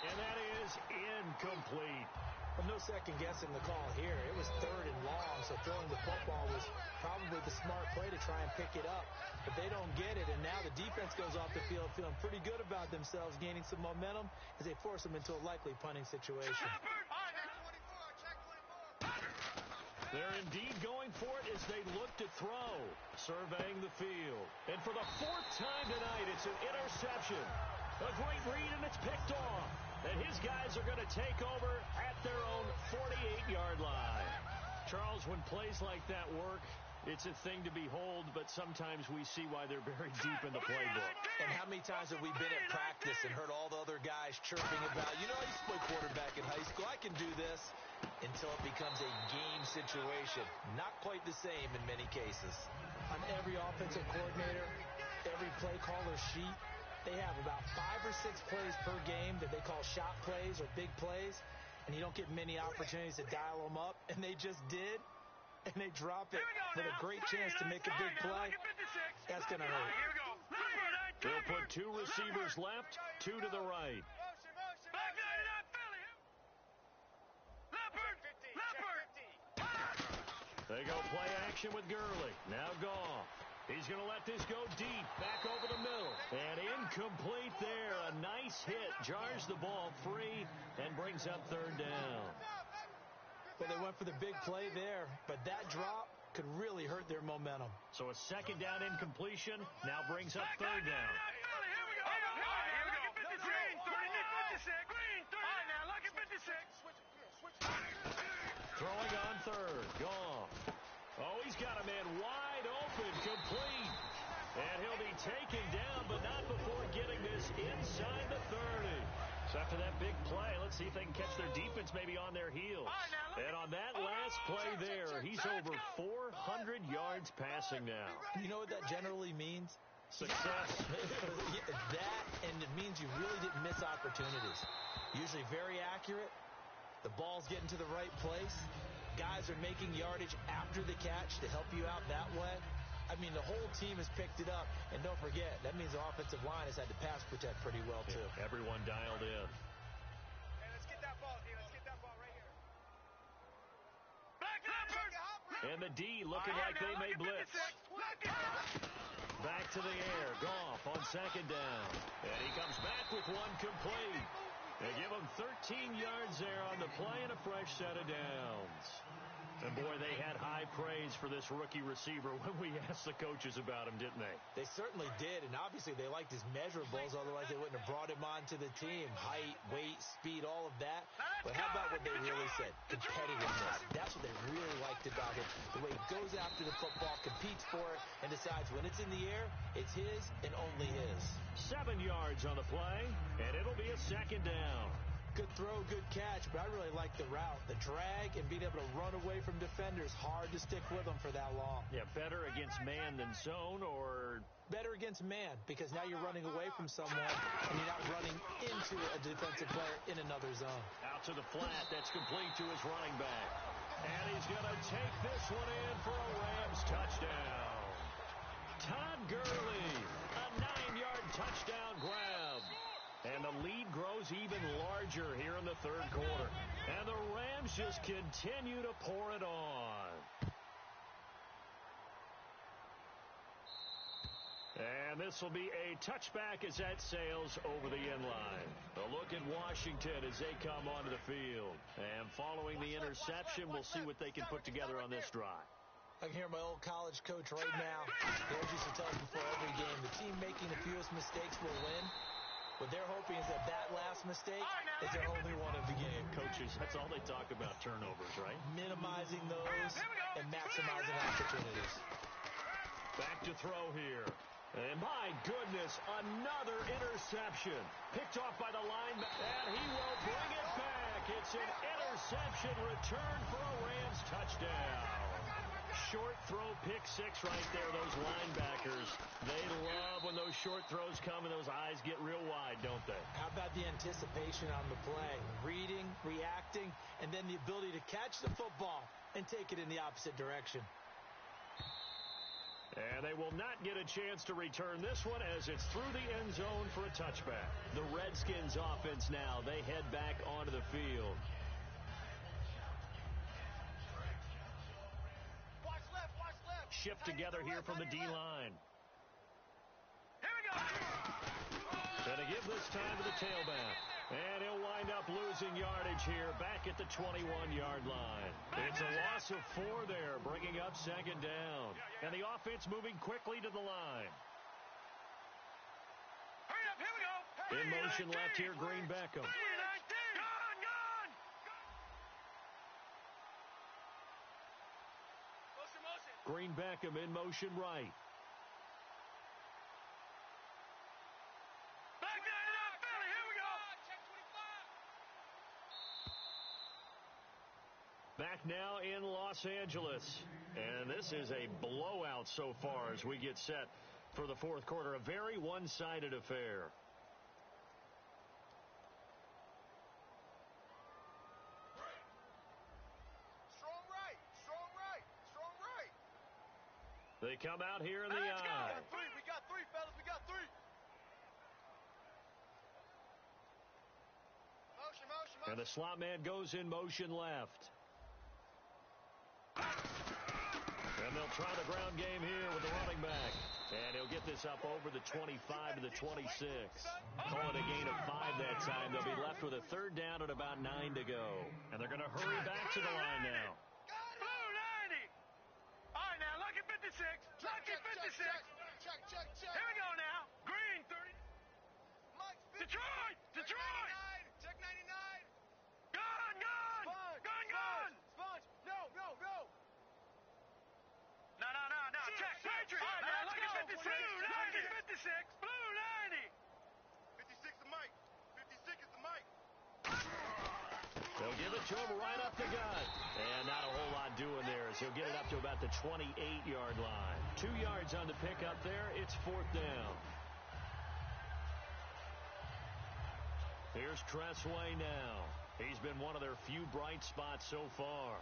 and that is incomplete. Well, no second guessing the call here. It was third and long, so throwing the football was probably the smart play to try and pick it up. But they don't get it, and now the defense goes off the field feeling pretty good about themselves, gaining some momentum as they force them into a likely punting situation. They're indeed going for it as they look to throw, surveying the field. And for the fourth time tonight, it's an interception. A great read, and it's picked off. And his guys are going to take over at their own 48-yard line. Charles, when plays like that work, it's a thing to behold, but sometimes we see why they're buried deep in the playbook. And how many times have we been at practice and heard all the other guys chirping about, you know, I used to play quarterback in high school, I can do this, until it becomes a game situation. Not quite the same in many cases. On every offensive coordinator, every play caller sheet, they have about 5 or 6 plays per game that they call shot plays or big plays, and you don't get many opportunities to dial them up, and they just did, and they drop it with a great chance to make a big play. That's going to hurt. They'll put 2 receivers left, 2 to the right. They go play action with Gurley. Now Goff. He's going to let this go deep, back over the middle. And incomplete there. A nice hit. Jars the ball free and brings up third down. Well, they went for the big play there, but that drop could really hurt their momentum. So a second down incompletion now brings up third down. Throwing on third. Goff. Oh, he's got a man wide open, complete. And he'll be taken down, but not before getting this inside the 30. So after that big play, let's see if they can catch their defense maybe on their heels. And on that last play there, he's over 400 yards passing now. You know what that generally means? Success. That, and it means you really didn't miss opportunities. Usually very accurate. The ball's getting to the right place. Guys are making yardage after the catch to help you out that way. I mean, the whole team has picked it up. And don't forget, that means the offensive line has had to pass protect pretty well, too. Yeah, everyone dialed in. Hey, let's get that ball, D. Let's get that ball right here. And the D looking like they may blitz. Back to the air. Goff on second down. And he comes back with one complete. They give him 13 yards there on the play and a fresh set of downs. And, boy, they had high praise for this rookie receiver when we asked the coaches about him, didn't they? They certainly did, and obviously they liked his measurables, otherwise they wouldn't have brought him onto the team. Height, weight, speed, all of that. But how about what they really said? Competitiveness. That's what they really liked about him. The way he goes after the football, competes for it, and decides when it's in the air, it's his and only his. 7 yards on the play, and it'll be a second down. Good throw, good catch, but I really like the route. The drag and being able to run away from defenders, hard to stick with them for that long. Yeah, better against man than zone, or... Better against man, because now you're running away from someone, and you're not running into a defensive player in another zone. Out to the flat, that's complete to his running back. And he's going to take this one in for a Rams touchdown. Todd Gurley, a 9-yard touchdown grab. And the lead grows even larger here in the third quarter. And the Rams just continue to pour it on. And this will be a touchback as that sails over the end line. A look at Washington as they come onto the field. And following the interception, we'll see what they can put together on this drive. I can hear my old college coach right now. He always used to tell us before every game, the team making the fewest mistakes will win. What they're hoping is that last mistake is their only one of the game. Coaches, that's all they talk about, turnovers, right? Minimizing those and maximizing opportunities. Back to throw here. And my goodness, another interception. Picked off by the linebacker, and he will bring it back. It's an interception return for a Rams touchdown. Short throw, pick six right there. Those linebackers, they love when those short throws come and those eyes get real wide, don't they? How about the anticipation on the play? Reading, reacting, and then the ability to catch the football and take it in the opposite direction. And they will not get a chance to return this one as it's through the end zone for a touchback. The Redskins offense now, they head back onto the field. Watch left. Shift together here from the D-line. Here we go. And to give this time to the tailback. And he'll wind up losing yardage here back at the 21-yard line. It's a loss of 4 there, bringing up second down. And the offense moving quickly to the line. Hurry up, here we go. In motion left here, Green Beckham. Gone. Motion. Green Beckham in motion right. Back down it up, Philly, here we go. Check 25. Back now in Los Angeles. And this is a blowout so far as we get set for the fourth quarter. A very one-sided affair. Strong right. They come out here in the Let's go. eye. We got three, fellas. We got three. Motion. And the slot man goes in motion left. And they'll try the ground game here with the running back. And he'll get this up over the 25 to the 26. Call it a gain of 5 that time. They'll be left with a third down and about 9 to go. And they're going to hurry back to the line now. Blue 90. All right, now, lucky 56. Lucky 56. Check. Here we go now. Green 30. Detroit. Check 99. Gone. Sponge. No. No. Check. Patriot. All right, now, lucky 56. Lucky 56. Blue 90. 56 to Mike. 56 is the Mike. They'll give it to him right up the gut. And not a whole lot doing there as he'll get it up to about the 28-yard line. 2 yards on the pickup there. It's fourth down. Here's Tressway now. He's been one of their few bright spots so far.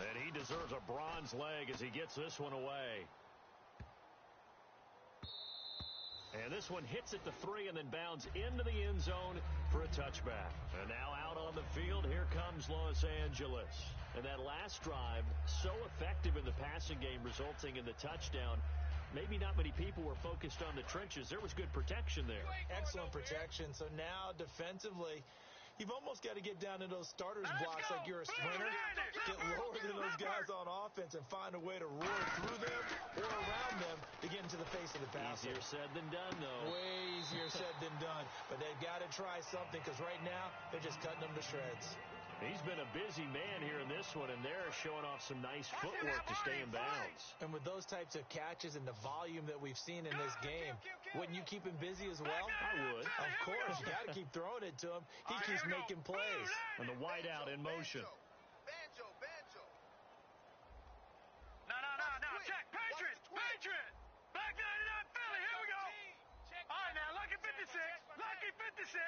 And he deserves a bronze leg as he gets this one away. And this one hits at the 3 and then bounds into the end zone for a touchback. And now out on the field, here comes Los Angeles. And that last drive, so effective in the passing game, resulting in the touchdown. Maybe not many people were focused on the trenches. There was good protection there. Excellent protection. So now defensively, you've almost got to get down to those starters blocks like you're a sprinter. Get lower than those guys on offense and find a way to roar through them or around them to get into the face of the passer. Easier said than done, though. Way easier said than done. But they've got to try something because right now they're just cutting them to shreds. He's been a busy man here in this one, and they're showing off some nice footwork to stay in bounds. And with those types of catches and the volume that we've seen in this game, wouldn't you keep him busy as well? I would. Of course. You got to keep throwing it to him. He keeps making plays. And the wide out in motion. Banjo. No. Check. Patriot. Back 99 Philly. Here we go. All right, now, lucky 56. Lucky 56.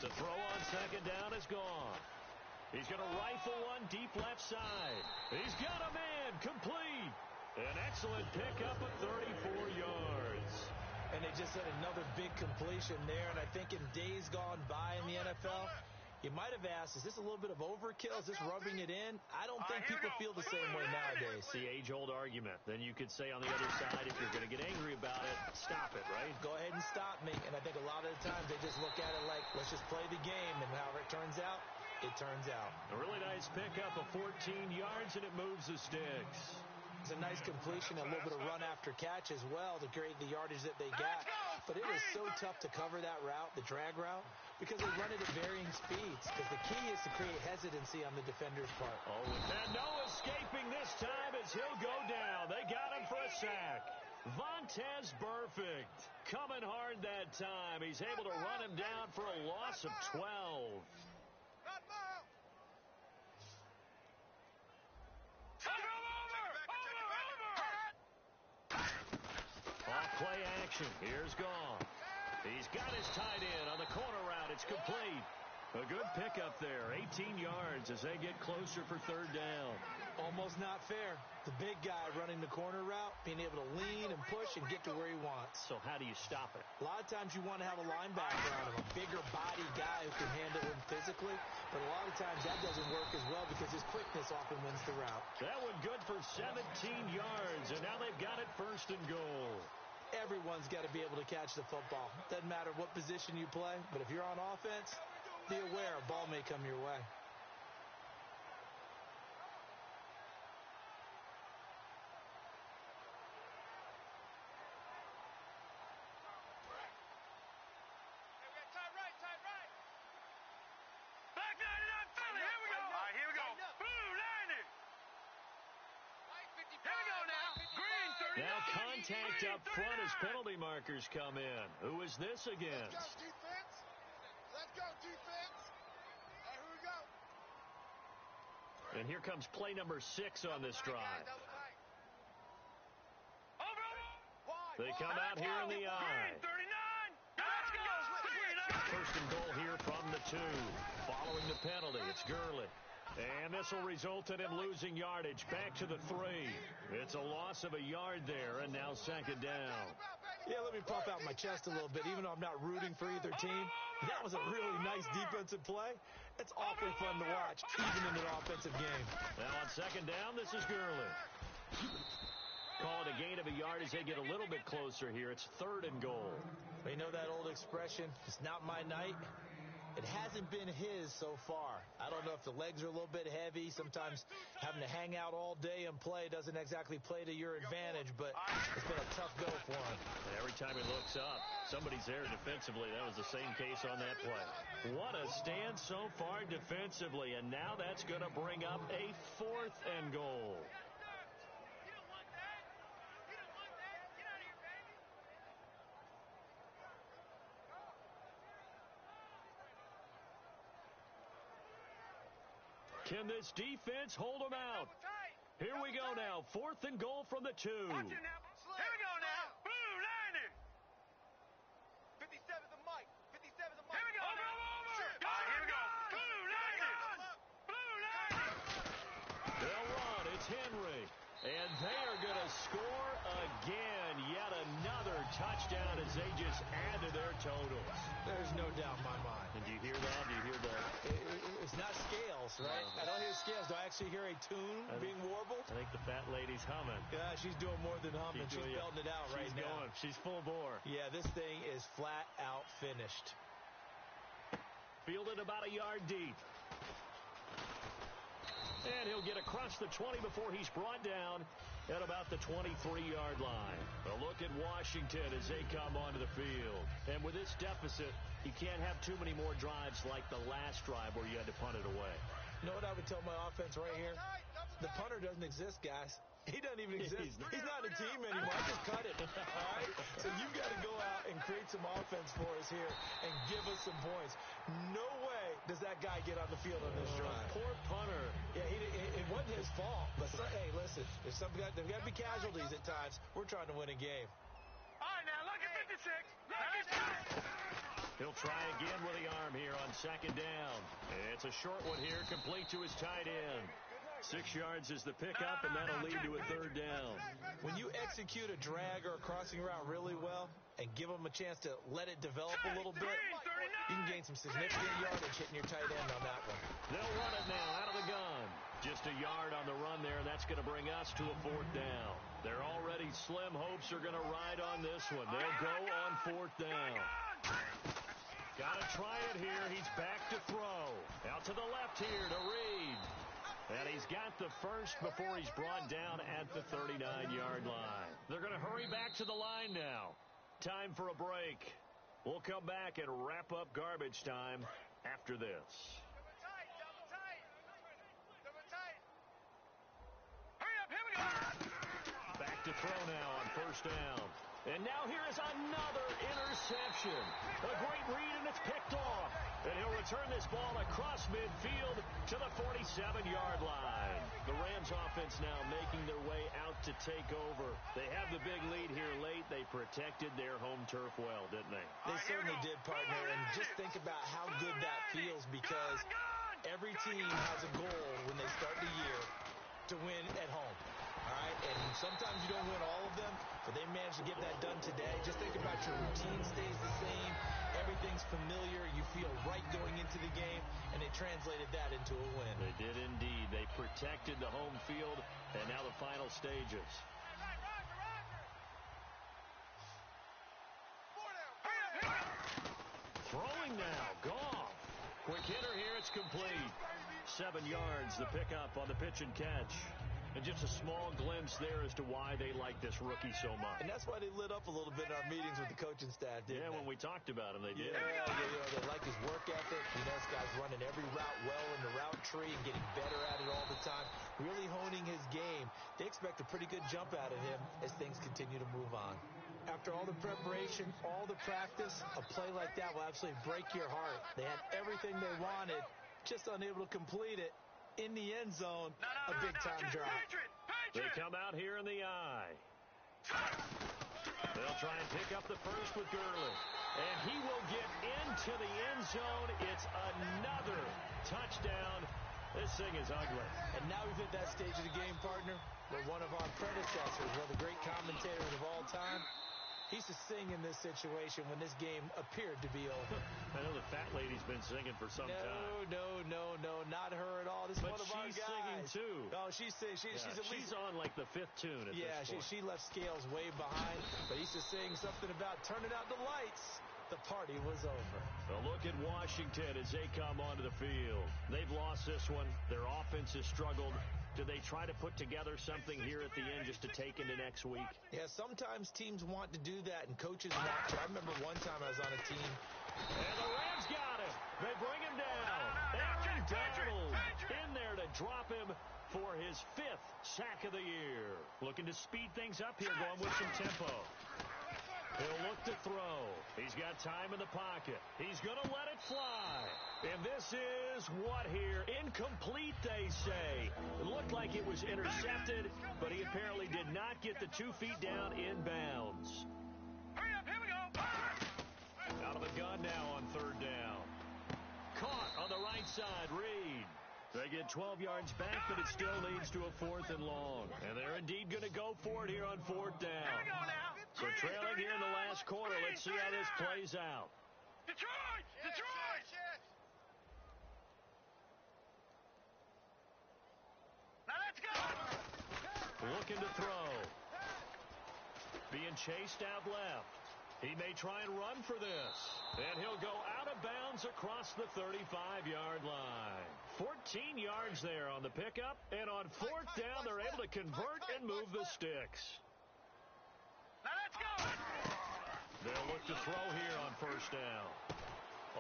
To throw on second down is gone. He's going to rifle one deep left side. He's got a man complete. An excellent pickup of 34 yards. And they just had another big completion there. And I think in days gone by in the NFL, you might have asked, is this a little bit of overkill? Is this rubbing it in? I don't think people feel the same way nowadays. It's the age-old argument. Then you could say on the other side, if you're going to get angry about it, stop it, right? Go ahead and stop me. And I think a lot of the times they just look at it like, let's just play the game. And however it turns out, it turns out. A really nice pickup of 14 yards, and it moves the sticks. It's a nice completion, a little bit of run after catch as well to create the yardage that they got. But it is so tough to cover that route, the drag route, because they run it at varying speeds. Because the key is to create hesitancy on the defender's part. Oh, and no escaping this time as he'll go down. They got him for a sack. Vontaze Burfict coming hard that time. He's able to run him down for a loss of 12. Off-play action. Here's Goff. He's got his tight end on the corner route. It's complete. A good pickup there. 18 yards as they get closer for third down. Almost not fair. The big guy running the corner route, being able to lean and push and get to where he wants. So how do you stop it? A lot of times you want to have a linebacker on him, a bigger body guy who can handle him physically. But a lot of times that doesn't work as well because his quickness often wins the route. That one good for 17 yards, and now they've got it first and goal. Everyone's got to be able to catch the football. Doesn't matter what position you play, but if you're on offense, be aware a ball may come your way. Now contact up front as penalty markers come in. Who is this against? Let's go, defense. Let's go, defense. Hey, here we go. And here comes play number 6 on this drive. They come out here in the eye. First and goal here from the 2. Following the penalty, it's Gurley. And this will result in him losing yardage back to the 3. It's a loss of a yard there, and now second down. Yeah, let me puff out my chest a little bit. Even though I'm not rooting for either team, that was a really nice defensive play. It's awfully fun to watch, even in an offensive game. Now on second down, this is Gurley. Call it a gain of a yard as they get a little bit closer here. It's third and goal. You know that old expression, it's not my night. It hasn't been his so far. I don't know if the legs are a little bit heavy. Sometimes having to hang out all day and play doesn't exactly play to your advantage, but it's been a tough go for him. And every time he looks up, somebody's there defensively. That was the same case on that play. What a stand so far defensively, and now that's going to bring up a fourth and goal. Can this defense hold them out? Here we go now. Fourth and goal from the 2. Here we go now. Blue liner. 57's the mic. 57's the mic. Here we go. Over. Here we go. Blue liner. Blue liner. They'll run. It's Henry. And they are going to score again. Yet another touchdown as they just add to their totals. There's no doubt in my mind. And do you hear that? Do you hear that? It's not scales, right? I don't hear scales. Do I actually hear a tune being warbled? I think the fat lady's humming. Yeah, she's doing more than humming. She's belting it out right now. She's going. She's full bore. Yeah, this thing is flat out finished. Fielded about a yard deep. And he'll get across the 20 before he's brought down at about the 23-yard line. A look at Washington as they come onto the field. And with this deficit, you can't have too many more drives like the last drive where you had to punt it away. You know what I would tell my offense right here? The punter doesn't exist, guys. He doesn't even exist. He's not a team anymore. I just cut it. All right? So you've got to go out and create some offense for us here and give us some points. No way does that guy get on the field on this drive. Poor punter. Yeah, it wasn't his fault. But hey, listen, there's got to be casualties at times. We're trying to win a game. All right, now look at 56. He'll try again with the arm here on second down. It's a short one here, complete to his tight end. 6 yards is the pickup, and that'll lead to a third down. When you execute a drag or a crossing route really well and give them a chance to let it develop a little bit, you can gain some significant yardage hitting your tight end on that one. They'll run it now out of the gun. Just a yard on the run there, and that's going to bring us to a fourth down. Their already slim hopes are going to ride on this one. They'll go on fourth down. Got to try it here. He's back to throw. Out to the left here to Reed. And he's got the first before he's brought down at the 39-yard line. They're going to hurry back to the line now. Time for a break. We'll come back and wrap up garbage time after this. Back to throw now on first down. And now here is another interception. A great read, and it's picked off. And he'll return this ball across midfield to the 47-yard line. The Rams offense now making their way out to take over. They have the big lead here late. They protected their home turf well, didn't they? They certainly did, partner. And just think about how good that feels, because every team has a goal when they start the year to win at home. All right, and sometimes you don't win all of them, but they managed to get that done today. Just think about your routine stays the same. Everything's familiar. You feel right going into the game, and they translated that into a win. They did indeed. They protected the home field, and now the final stages. Throwing now, Goff. Quick hitter here, it's complete. 7 yards, the pickup on the pitch and catch. And just a small glimpse there as to why they like this rookie so much. And that's why they lit up a little bit in our meetings with the coaching staff, didn't they? When we talked about him, they did. They like his work ethic. You know, this guy's running every route well in the route tree and getting better at it all the time, really honing his game. They expect a pretty good jump out of him as things continue to move on. After all the preparation, all the practice, a play like that will absolutely break your heart. They had everything they wanted, just unable to complete it. In the end zone, a big-time drop. They come out here in the eye. They'll try and pick up the first with Gurley. And he will get into the end zone. It's another touchdown. This thing is ugly. And now we've hit that stage of the game, partner, where one of our predecessors, one of the great commentators of all time, he used to sing in this situation when this game appeared to be over. I know the fat lady's been singing for some time. No, not her at all. This is one of our guys. But she's singing too. Oh, she's at least she's on like the 5th tune at this point. She left Scales way behind, but he used to sing something about turning out the lights. The party was over. A look at Washington as they come onto the field. They've lost this one. Their offense has struggled. Do they try to put together something here at the end just to take into next week? Yeah, sometimes teams want to do that, and coaches want to. I remember one time I was on a team. And the Rams got him. They bring him down. Aaron Donald in there to drop him for his 5th sack of the year. Looking to speed things up here, going with some tempo. He'll look to throw. He's got time in the pocket. He's going to let it fly. And this is what here? Incomplete, they say. It looked like it was intercepted, but he apparently did not get the 2 feet down in bounds. Hurry up, here we go. Out of the gun now on 3rd down. Caught on the right side, Reed. They get 12 yards back, but it still leads to a 4th and long. And they're indeed going to go for it here on 4th down. Here we go now. So trailing here in the last quarter. Let's see how this plays out. Detroit! Detroit! Now let's go! Looking to throw. Being chased out left. He may try and run for this. And he'll go out of bounds across the 35-yard line. 14 yards there on the pickup. And on 4th down, they're able to convert and move the sticks. Now let's go! They'll look to throw here on 1st down.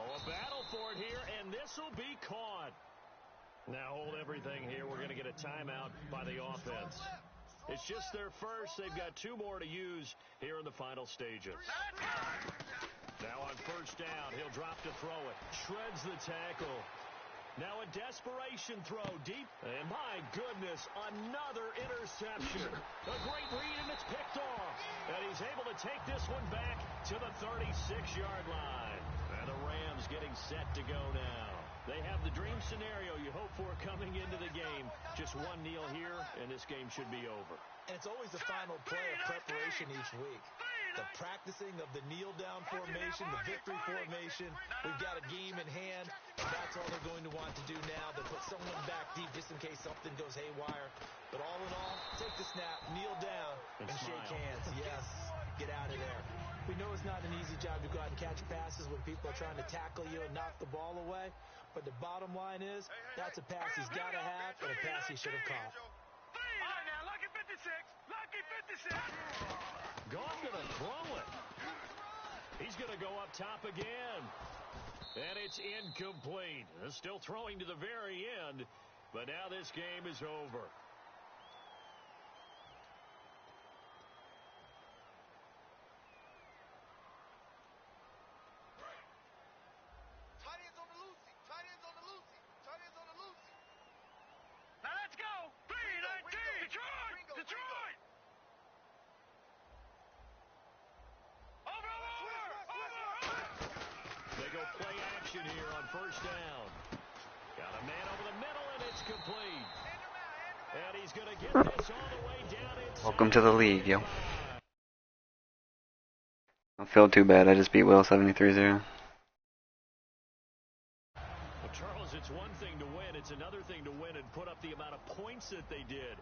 Oh, a battle for it here, and this will be caught. Now hold everything here. We're going to get a timeout by the offense. It's just their first. They've got 2 more to use here in the final stages. Now on 1st down, he'll drop to throw it. Shreds the tackle. Now a desperation throw deep. And my goodness, another interception. A great read, and it's picked off. And he's able to take this one back to the 36-yard line. And the Rams getting set to go now. They have the dream scenario you hope for coming into the game. Just one kneel here, and this game should be over. And it's always the final play of preparation each week. The practicing of the kneel-down formation, the victory formation. We've got a game in hand. That's all they're going to want to do now. They'll put someone back deep just in case something goes haywire. But all in all, take the snap, kneel down, and shake hands. Yes, get out of there. We know it's not an easy job to go out and catch passes when people are trying to tackle you and knock the ball away. But the bottom line is, that's a pass he's got to have and a pass he should have caught. All right, now, lucky 56. Lucky 56. Goff gonna throw it. He's gonna go up top again. And it's incomplete. Still throwing to the very end. But now this game is over. Tight ends on the Lucy. Tight ends on the Lucy. Tight ends on the Lucy. Now let's go. 3-19. Detroit. Detroit. Over. They go play action here on first down. Got a man over the middle, and it's complete. And he's going to get this all the way down inside. Welcome to the league, yo. I don't feel too bad. I just beat Will 73-0. Well, Charles, it's one thing to win. It's another thing to win and put up the amount of points that they did.